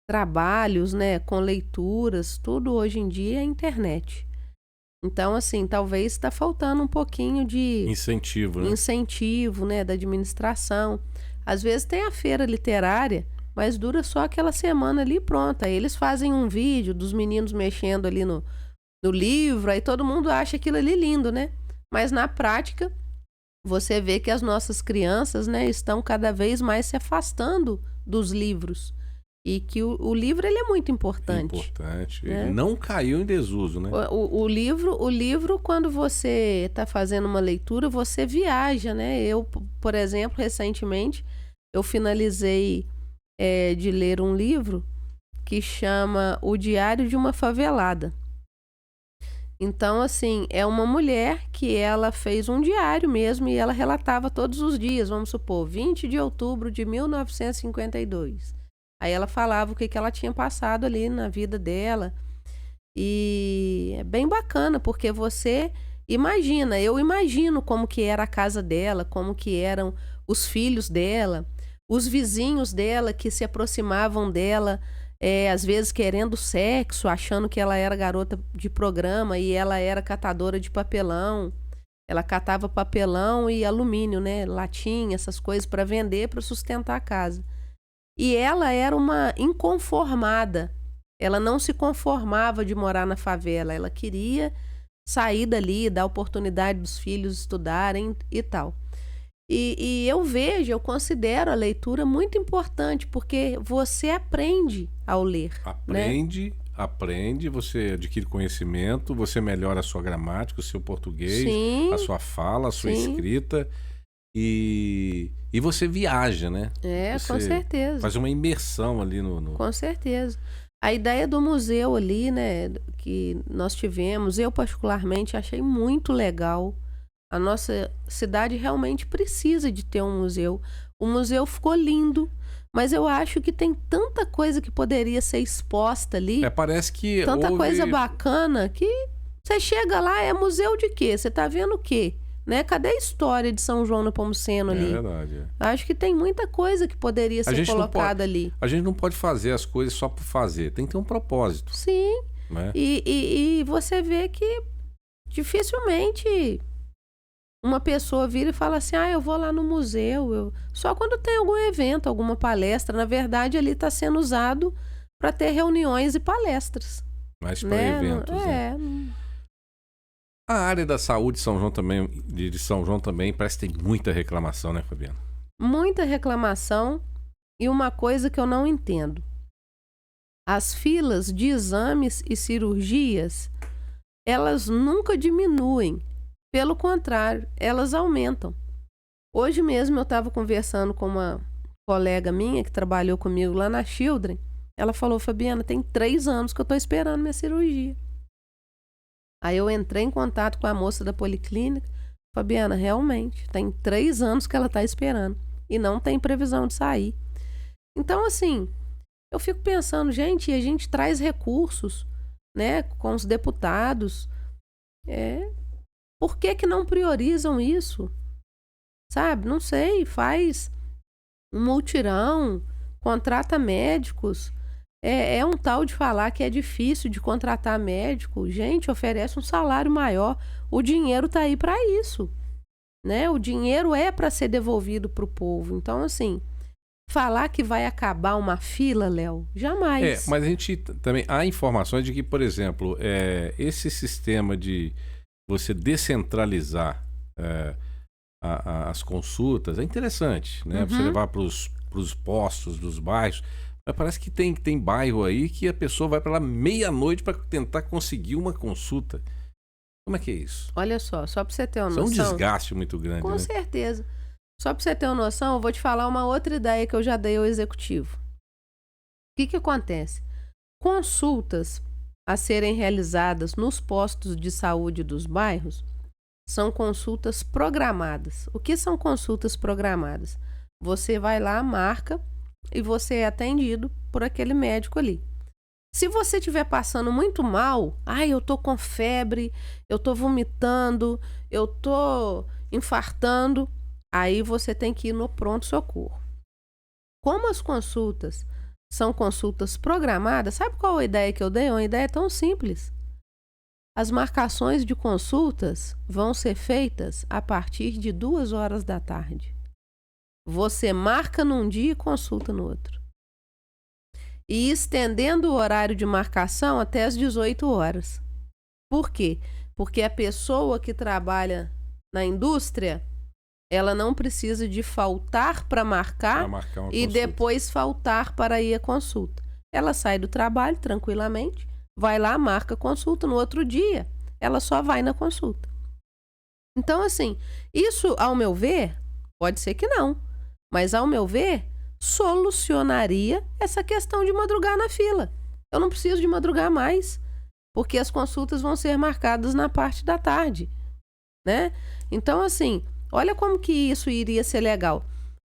trabalhos, né, com leituras, tudo hoje em dia é internet. Então, assim, talvez está faltando um pouquinho de... Incentivo, né? Incentivo, né, da administração. Às vezes tem a feira literária, mas dura só aquela semana ali e pronto. Aí eles fazem um vídeo dos meninos mexendo ali no livro, aí todo mundo acha aquilo ali lindo, né? Mas na prática... Você vê que as nossas crianças, né, estão cada vez mais se afastando dos livros. E que o livro ele é muito importante. Importante. Né? Ele não caiu em desuso, né? O livro, quando você está fazendo uma leitura, você viaja, né? Eu, por exemplo, recentemente, eu finalizei de ler um livro que chama O Diário de uma Favelada. Então, assim, é uma mulher que ela fez um diário mesmo e ela relatava todos os dias, vamos supor, 20 de outubro de 1952. Aí ela falava o que ela tinha passado ali na vida dela. E é bem bacana, porque você imagina, eu imagino como que era a casa dela, como que eram os filhos dela, os vizinhos dela que se aproximavam dela, às vezes querendo sexo, achando que ela era garota de programa e ela era catadora de papelão. Ela catava papelão e alumínio, né? Latinha, essas coisas para vender, para sustentar a casa. E ela era uma inconformada. Ela não se conformava de morar na favela. Ela queria sair dali, dar oportunidade dos filhos estudarem e tal. E eu considero a leitura muito importante, porque você aprende ao ler. Aprende, você adquire conhecimento, você melhora a sua gramática, o seu português, Sim, a sua fala, a sua sim. escrita. E você viaja, né? Você com certeza. faz uma imersão ali no... Com certeza. A ideia do museu ali, né, que nós tivemos, eu particularmente achei muito legal. A nossa cidade realmente precisa de ter um museu. O museu ficou lindo, mas eu acho que tem tanta coisa que poderia ser exposta ali. Parece que tanta coisa bacana que você chega lá, é museu de quê? Você tá vendo o quê? Né? Cadê a história de São João Nepomuceno ali? É verdade. Acho que tem muita coisa que poderia ser colocada ali. A gente não pode fazer as coisas só por fazer. Tem que ter um propósito. Sim. Né? E você vê que dificilmente uma pessoa vira e fala assim, eu vou lá no museu. Só quando tem algum evento, alguma palestra. Na verdade, ali está sendo usado para ter reuniões e palestras. Mas para eventos, né? A área da saúde de São João também, de São João também, parece que tem muita reclamação, né, Fabiana? Muita reclamação e uma coisa que eu não entendo. As filas de exames e cirurgias, elas nunca diminuem. Pelo contrário, elas aumentam. Hoje mesmo eu estava conversando com uma colega minha que trabalhou comigo lá na Children. Ela falou, Fabiana, tem 3 anos que eu estou esperando minha cirurgia. Aí eu entrei em contato com a moça da policlínica. Fabiana, realmente, tem 3 anos que ela está esperando. E não tem previsão de sair. Então, assim, eu fico pensando, gente, a gente traz recursos, né, com os deputados. Por que não priorizam isso? Sabe, não sei, faz um mutirão, contrata médicos. É um tal de falar que é difícil de contratar médico. Gente, oferece um salário maior. O dinheiro tá aí para isso, né? O dinheiro é para ser devolvido pro povo. Então, assim, falar que vai acabar uma fila, Léo, jamais. Mas a gente também... Há informações de que, por exemplo, esse sistema de você descentralizar as consultas é interessante, né? Você levar para os postos dos bairros. Mas parece que tem bairro aí que a pessoa vai para lá meia-noite para tentar conseguir uma consulta. Como é que é isso? Olha só para você ter uma noção. É um desgaste muito grande, Com né? certeza. Só para você ter uma noção, eu vou te falar uma outra ideia que eu já dei ao executivo. O que acontece? Consultas a serem realizadas nos postos de saúde dos bairros são consultas programadas. O que são consultas programadas? Você vai lá, marca e você é atendido por aquele médico ali. Se você estiver passando muito mal, eu tô com febre, eu tô vomitando, eu tô infartando, aí você tem que ir no pronto-socorro. Como as consultas são consultas programadas, sabe qual a ideia que eu dei? Uma ideia tão simples. As marcações de consultas vão ser feitas a partir de 2 horas da tarde. Você marca num dia e consulta no outro. E estendendo o horário de marcação até as 18 horas. Por quê? Porque a pessoa que trabalha na indústria, Ela não precisa de faltar para marcar uma e consulta. depois faltar para ir à consulta. Ela sai do trabalho tranquilamente, vai lá, marca a consulta, no outro dia ela só vai na consulta. Então, assim, isso, ao meu ver, pode ser que não, mas ao meu ver, solucionaria essa questão de madrugar na fila. Eu não preciso de madrugar mais, porque as consultas vão ser marcadas na parte da tarde, né? Então, assim, olha como que isso iria ser legal.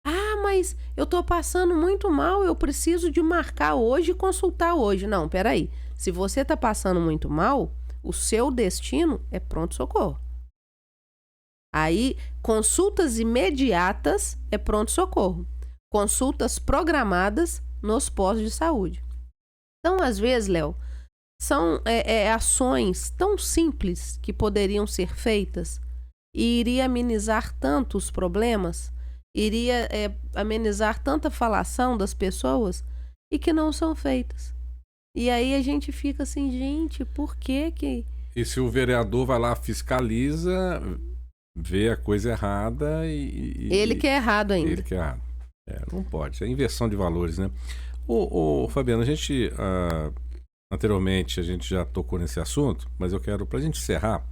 Ah, mas eu tô passando muito mal, eu preciso de marcar hoje e consultar hoje. Não, peraí. Se você tá passando muito mal, o seu destino é pronto-socorro. Aí, consultas imediatas é pronto-socorro. Consultas programadas nos postos de saúde. Então, às vezes, Léo, são ações tão simples que poderiam ser feitas e iria amenizar tanto os problemas, iria amenizar tanta falação das pessoas e que não são feitas. E aí a gente fica assim, gente, por que que... E se o vereador vai lá, fiscaliza, vê a coisa errada Ele que é errado ainda. Ele que é errado. Não pode. É inversão de valores, né? Ô, Fabiano, a gente... anteriormente a gente já tocou nesse assunto, mas eu quero, pra gente encerrar,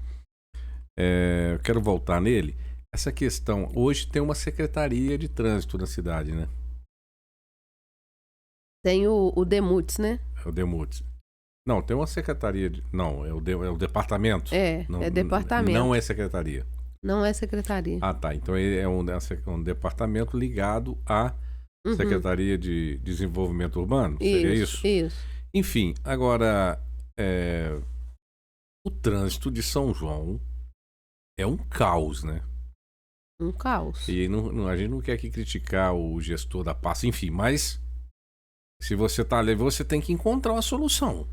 eu quero voltar nele. Essa questão, hoje tem uma secretaria de trânsito na cidade, né? Tem o DEMUTS, né? É o DEMUTS. Não, tem uma secretaria não, é o departamento. Não, é departamento. Não é secretaria. Não é secretaria. Ah, tá. Então é um departamento ligado à Secretaria de Desenvolvimento Urbano? Seria isso? Isso. Enfim, agora, o trânsito de São João é um caos, né? Um caos. E a gente não quer aqui criticar o gestor da pasta, enfim, mas se você tá ali, você tem que encontrar uma solução.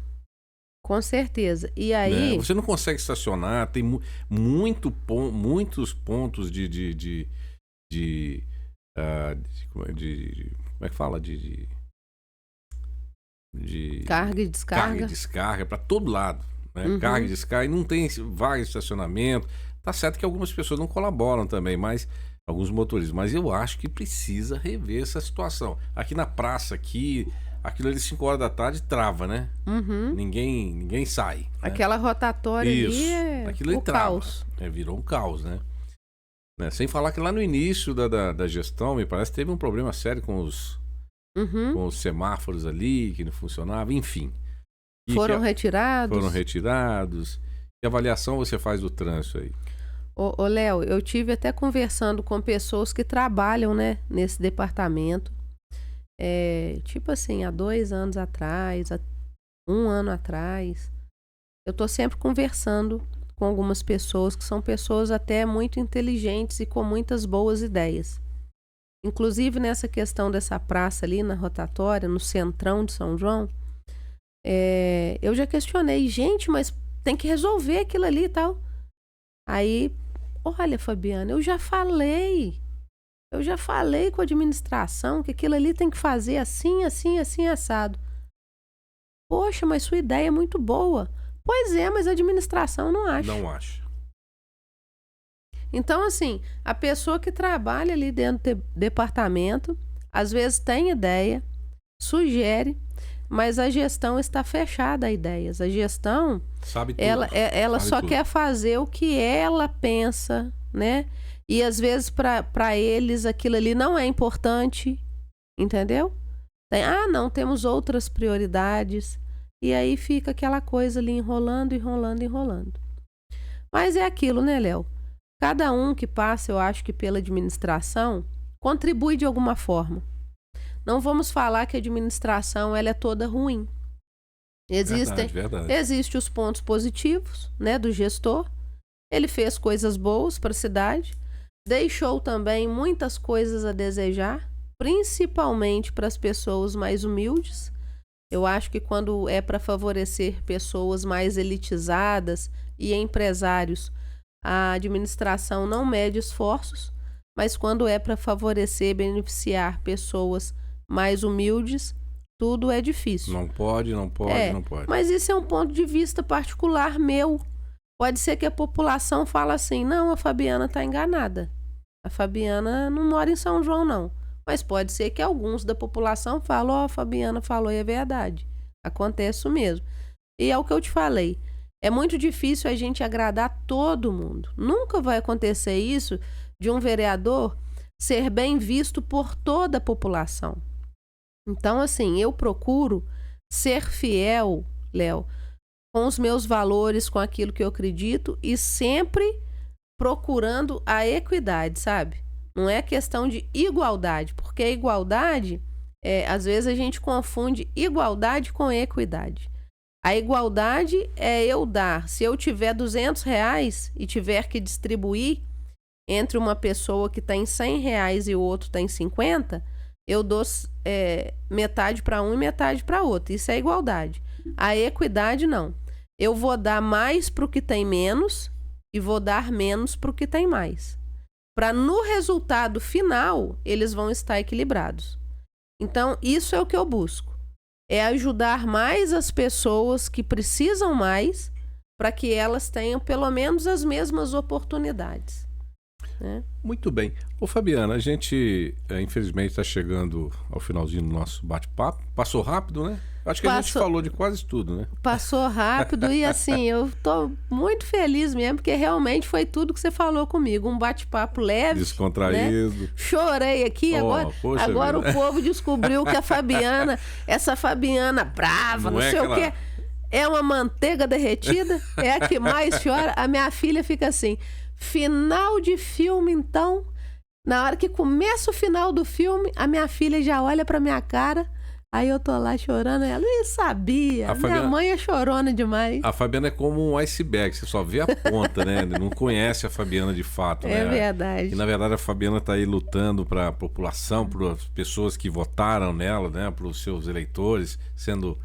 Com certeza. E aí... Você não consegue estacionar, tem muitos pontos como é que fala? De carga e descarga. Carga e descarga para todo lado, né? Carga e descarga, e não tem vaga de estacionamento. Tá certo que algumas pessoas não colaboram também, mas alguns motoristas, mas eu acho que precisa rever essa situação. Aqui na praça, aquilo ali 5 horas da tarde trava, né? Ninguém sai. Né? Aquela rotatória Isso. ali Aquilo ali trava. Caos. Virou um caos, né? Sem falar que lá no início da gestão, me parece, teve um problema sério com os semáforos ali, que não funcionava, enfim. Foram retirados? Foram retirados. Que avaliação você faz do trânsito aí? Ô, Léo, eu tive até conversando com pessoas que trabalham, né, nesse departamento. Tipo assim, há 2 anos atrás, há 1 ano atrás. Eu tô sempre conversando com algumas pessoas que são pessoas até muito inteligentes e com muitas boas ideias. Inclusive nessa questão dessa praça ali na rotatória, no centrão de São João, eu já questionei, gente, mas tem que resolver aquilo ali e tal. Aí, olha, Fabiana, eu já falei com a administração que aquilo ali tem que fazer assim, assim, assim, assado. Poxa, mas sua ideia é muito boa. Pois é, mas a administração não acha. Não acha. Então, assim, a pessoa que trabalha ali dentro do departamento, às vezes tem ideia, sugere, mas a gestão está fechada a ideias. A gestão, sabe tudo. ela sabe só tudo. quer fazer o que ela pensa, né? E às vezes para eles aquilo ali não é importante, entendeu? Não, temos outras prioridades. E aí fica aquela coisa ali enrolando. Mas é aquilo, né, Léo? Cada um que passa, eu acho que pela administração, contribui de alguma forma. Não vamos falar que a administração ela é toda ruim. Verdade. Existem os pontos positivos, né, do gestor. Ele fez coisas boas para a cidade, deixou também muitas coisas a desejar, principalmente para as pessoas mais humildes. Eu acho que quando é para favorecer pessoas mais elitizadas e empresários, a administração não mede esforços, mas quando é para favorecer, beneficiar pessoas mais humildes, tudo é difícil. Não pode. Mas isso é um ponto de vista particular meu. Pode ser que a população fale assim, não, a Fabiana está enganada. A Fabiana não mora em São João, não. Mas pode ser que alguns da população falem, ó, a Fabiana falou e é verdade. Acontece isso mesmo. E é o que eu te falei. É muito difícil a gente agradar todo mundo. Nunca vai acontecer isso de um vereador ser bem visto por toda a população. Então, assim, eu procuro ser fiel, Léo, com os meus valores, com aquilo que eu acredito e sempre procurando a equidade, sabe? Não é questão de igualdade, porque a igualdade, às vezes a gente confunde igualdade com equidade. A igualdade é eu dar. Se eu tiver R$200 e tiver que distribuir entre uma pessoa que tem R$100 e o outro tem 50, eu dou metade para um e metade para outro. Isso é igualdade. A equidade, não. Eu vou dar mais para o que tem menos e vou dar menos para o que tem mais. Para no resultado final, eles vão estar equilibrados. Então, isso é o que eu busco. É ajudar mais as pessoas que precisam mais para que elas tenham pelo menos as mesmas oportunidades. Né? Muito bem. Ô Fabiana, a gente infelizmente está chegando ao finalzinho do nosso bate-papo. Passou rápido, né? Acho que a gente falou de quase tudo, né? Passou rápido e assim, eu tô muito feliz mesmo, porque realmente foi tudo que você falou comigo. Um bate-papo leve. Descontraído. Né? Chorei aqui, agora o povo descobriu que a Fabiana, essa Fabiana brava, não sei o quê, é uma manteiga derretida, é a que mais chora. A minha filha fica assim, final de filme então, na hora que começa o final do filme, a minha filha já olha pra minha cara. Aí eu tô lá chorando, ela nem sabia. Minha mãe é chorona demais. A Fabiana é como um iceberg, você só vê a ponta, né? Não conhece a Fabiana de fato, né? É verdade. E na verdade a Fabiana tá aí lutando para a população, para as pessoas que votaram nela, né? Para os seus eleitores, sendo,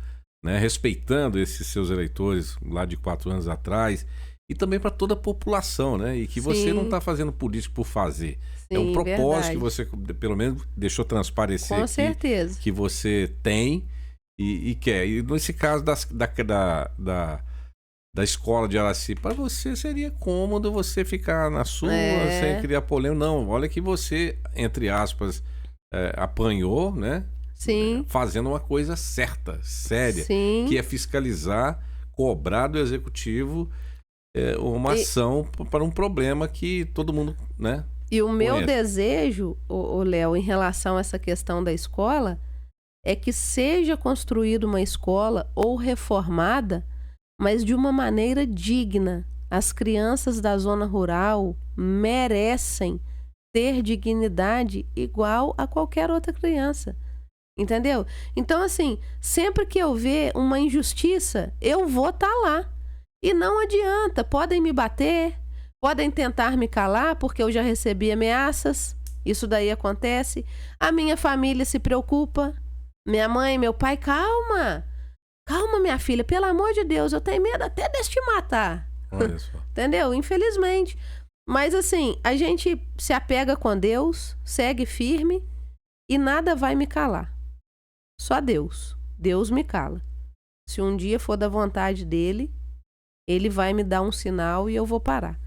né? Respeitando esses seus eleitores lá de 4 anos atrás. E também para toda a população, né? E que você não está fazendo política por fazer. Sim, é um propósito verdade. Que você, pelo menos, deixou transparecer. Com certeza. Que você tem e quer. E nesse caso da escola de Araci, para você seria cômodo você ficar na sua, sem criar polêmica. Não, olha que você, entre aspas, apanhou, né? Sim. Fazendo uma coisa certa, séria. Sim. Que é fiscalizar, cobrar do executivo uma ação para um problema que todo mundo, né? E o meu desejo, Léo, em relação a essa questão da escola, é que seja construída uma escola ou reformada, mas de uma maneira digna. As crianças da zona rural merecem ter dignidade igual a qualquer outra criança. Entendeu? Então, assim, sempre que eu ver uma injustiça, eu vou estar lá. E não adianta, podem me bater, podem tentar me calar, porque eu já recebi ameaças, isso daí acontece. A minha família se preocupa, minha mãe, meu pai, calma, minha filha, pelo amor de Deus, eu tenho medo até de te matar. Olha só. Entendeu? Infelizmente. Mas assim, a gente se apega com Deus, segue firme e nada vai me calar. Só Deus. Deus me cala. Se um dia for da vontade dele, ele vai me dar um sinal e eu vou parar.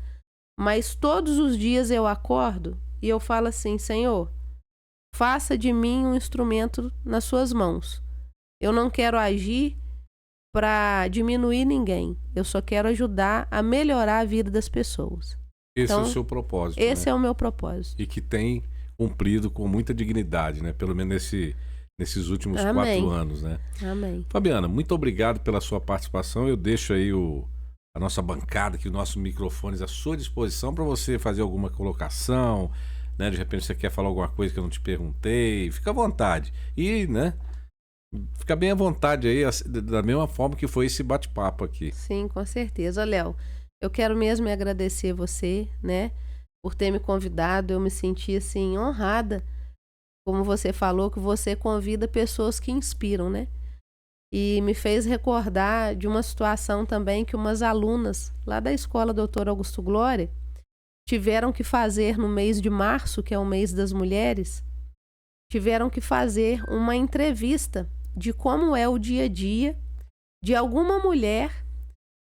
Mas todos os dias eu acordo e eu falo assim, Senhor, faça de mim um instrumento nas suas mãos. Eu não quero agir para diminuir ninguém. Eu só quero ajudar a melhorar a vida das pessoas. Esse é o seu propósito. Esse é o meu propósito. E que tem cumprido com muita dignidade, né? Pelo menos nesses últimos 4 anos, né? Amém. Fabiana, muito obrigado pela sua participação. Eu deixo aí a nossa bancada aqui, os nossos microfones à sua disposição para você fazer alguma colocação, né? De repente você quer falar alguma coisa que eu não te perguntei, fica à vontade. E, né? Fica bem à vontade aí, da mesma forma que foi esse bate-papo aqui. Sim, com certeza. Léo, eu quero mesmo agradecer você, né? Por ter me convidado. Eu me senti, assim, honrada. Como você falou, que você convida pessoas que inspiram, né? E me fez recordar de uma situação também que umas alunas lá da escola Dr. Augusto Glória tiveram que fazer no mês de março, que é o mês das mulheres, tiveram que fazer uma entrevista de como é o dia a dia de alguma mulher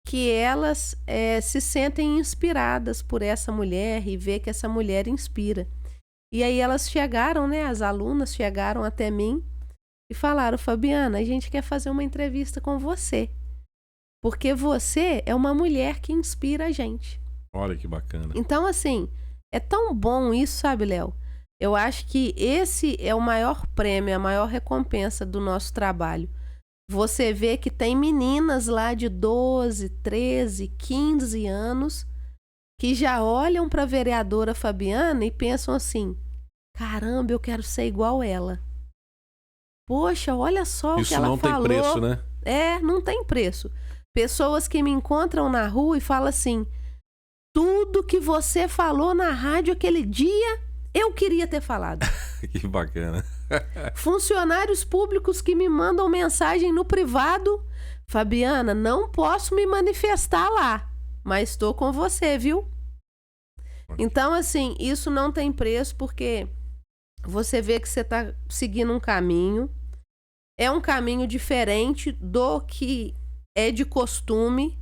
que elas se sentem inspiradas por essa mulher e vê que essa mulher inspira. E aí elas chegaram, né, as alunas chegaram até mim e falaram: Fabiana, a gente quer fazer uma entrevista com você, porque você é uma mulher que inspira a gente. Olha que bacana. Então, assim, é tão bom isso, sabe, Léo? Eu acho que esse é o maior prêmio, a maior recompensa do nosso trabalho. Você vê que tem meninas lá de 12, 13, 15 anos que já olham para a vereadora Fabiana e pensam assim: caramba, eu quero ser igual ela. Poxa, olha só o que ela falou. Isso não tem preço, né? Não tem preço. Pessoas que me encontram na rua e falam assim: tudo que você falou na rádio aquele dia, eu queria ter falado. Que bacana. Funcionários públicos que me mandam mensagem no privado: Fabiana, não posso me manifestar lá, mas estou com você, viu? Então, assim, isso não tem preço, porque você vê que você está seguindo um caminho. É um caminho diferente do que é de costume.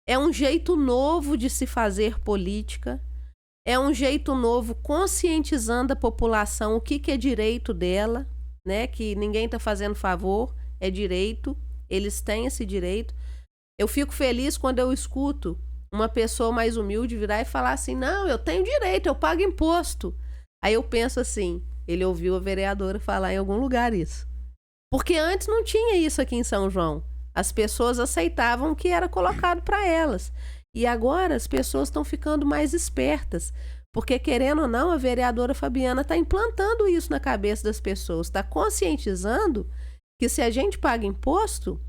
É um jeito novo de se fazer política. É um jeito novo conscientizando a população o que é direito dela, né? Que ninguém está fazendo favor, é direito. Eles têm esse direito. Eu fico feliz quando eu escuto uma pessoa mais humilde virar e falar assim: não, eu tenho direito, eu pago imposto. Aí eu penso assim: ele ouviu a vereadora falar em algum lugar isso. Porque antes não tinha isso aqui em São João. As pessoas aceitavam o que era colocado para elas. E agora as pessoas estão ficando mais espertas. Porque, querendo ou não, a vereadora Fabiana está implantando isso na cabeça das pessoas. Está conscientizando que se a gente paga imposto,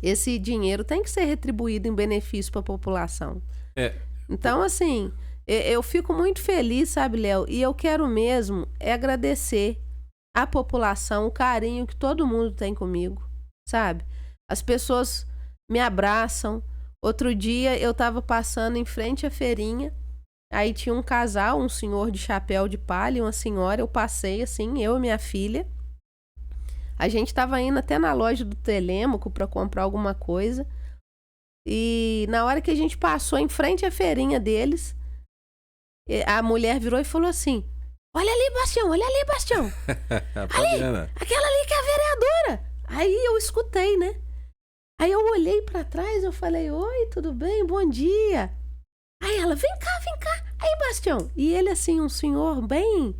esse dinheiro tem que ser retribuído em benefício para a população. Então, assim, eu fico muito feliz, sabe, Léo? E eu quero mesmo agradecer à população o carinho que todo mundo tem comigo, sabe? As pessoas me abraçam. Outro dia eu estava passando em frente à feirinha, aí tinha um casal, um senhor de chapéu de palha e uma senhora. Eu passei assim, eu e minha filha. A gente estava indo até na loja do Telêmaco para comprar alguma coisa. E na hora que a gente passou em frente à feirinha deles, a mulher virou e falou assim: olha ali, Bastião, olha ali, Bastião. Ali, aquela ali que é a vereadora. Aí eu escutei, né? Aí eu olhei pra trás, eu falei: oi, tudo bem? Bom dia. Aí ela: vem cá, vem cá. Aí, Bastião. E ele assim, um senhor bem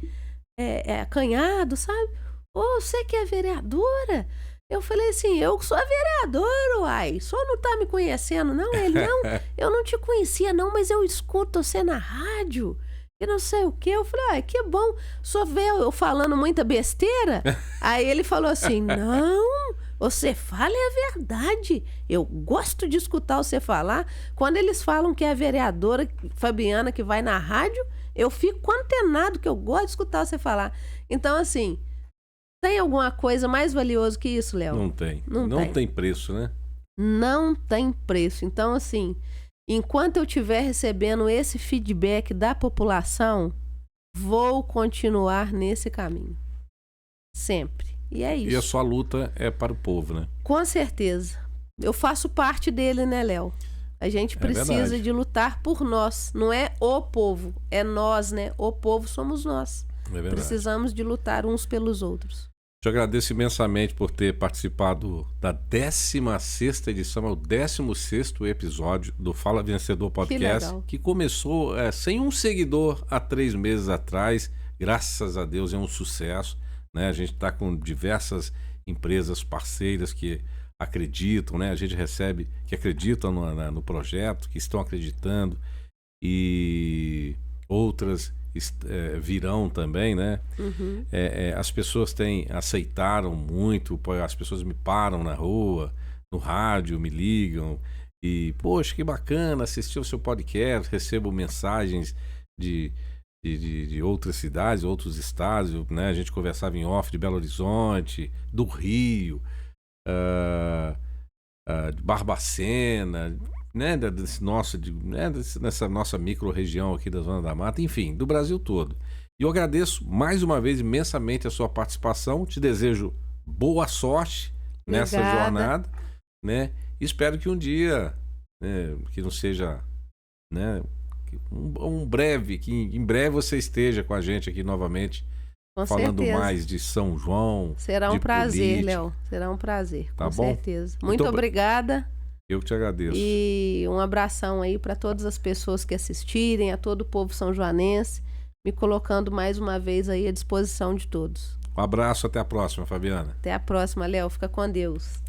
acanhado, sabe? Ô, você que é vereadora? Eu falei assim: eu sou a vereadora, uai. Só não tá me conhecendo, não? Ele: não, eu não te conhecia, não, mas eu escuto você na rádio e não sei o quê. Eu falei: ai, que bom. Só vê eu falando muita besteira? Aí ele falou assim: não, você fala a verdade. Eu gosto de escutar você falar. Quando eles falam que é a vereadora Fabiana que vai na rádio, eu fico antenado, que eu gosto de escutar você falar. Então, assim, tem alguma coisa mais valiosa que isso, Léo? Não tem. Não tem preço, né? Não tem preço. Então, assim, enquanto eu estiver recebendo esse feedback da população, vou continuar nesse caminho. Sempre. E é isso. E a sua luta é para o povo, né? Com certeza. Eu faço parte dele, né, Léo? A gente precisa de lutar por nós. Não é o povo, é nós, né? O povo somos nós. É verdade. Precisamos de lutar uns pelos outros. Te agradeço imensamente por ter participado da 16ª edição, é o 16º episódio do Fala Vencedor Podcast, que começou sem um seguidor há 3 meses atrás. Graças a Deus é um sucesso, né? A gente está com diversas empresas parceiras que acreditam, né? A gente recebe que acreditam no projeto, que estão acreditando, e outras virão também, né? Uhum. As pessoas aceitaram muito, as pessoas me param na rua, no rádio, me ligam e, poxa, que bacana assistir o seu podcast, recebo mensagens de outras cidades, outros estados, né? A gente conversava em off de Belo Horizonte, do Rio, de Barbacena, né, nessa nossa micro-região aqui da Zona da Mata, enfim, do Brasil todo. E eu agradeço mais uma vez imensamente a sua participação, te desejo boa sorte nessa jornada, né? Espero que um dia né, que não seja, né, um breve, que em breve você esteja com a gente aqui novamente, Com falando certeza. mais de São João. Será um de prazer, política. Léo. Será um prazer, Tá com bom? certeza. Muito obrigada. Eu que te agradeço. E um abração aí para todas as pessoas que assistirem, a todo o povo são-joanense, me colocando mais uma vez aí à disposição de todos. Um abraço, até a próxima, Fabiana. Até a próxima, Léo. Fica com Deus.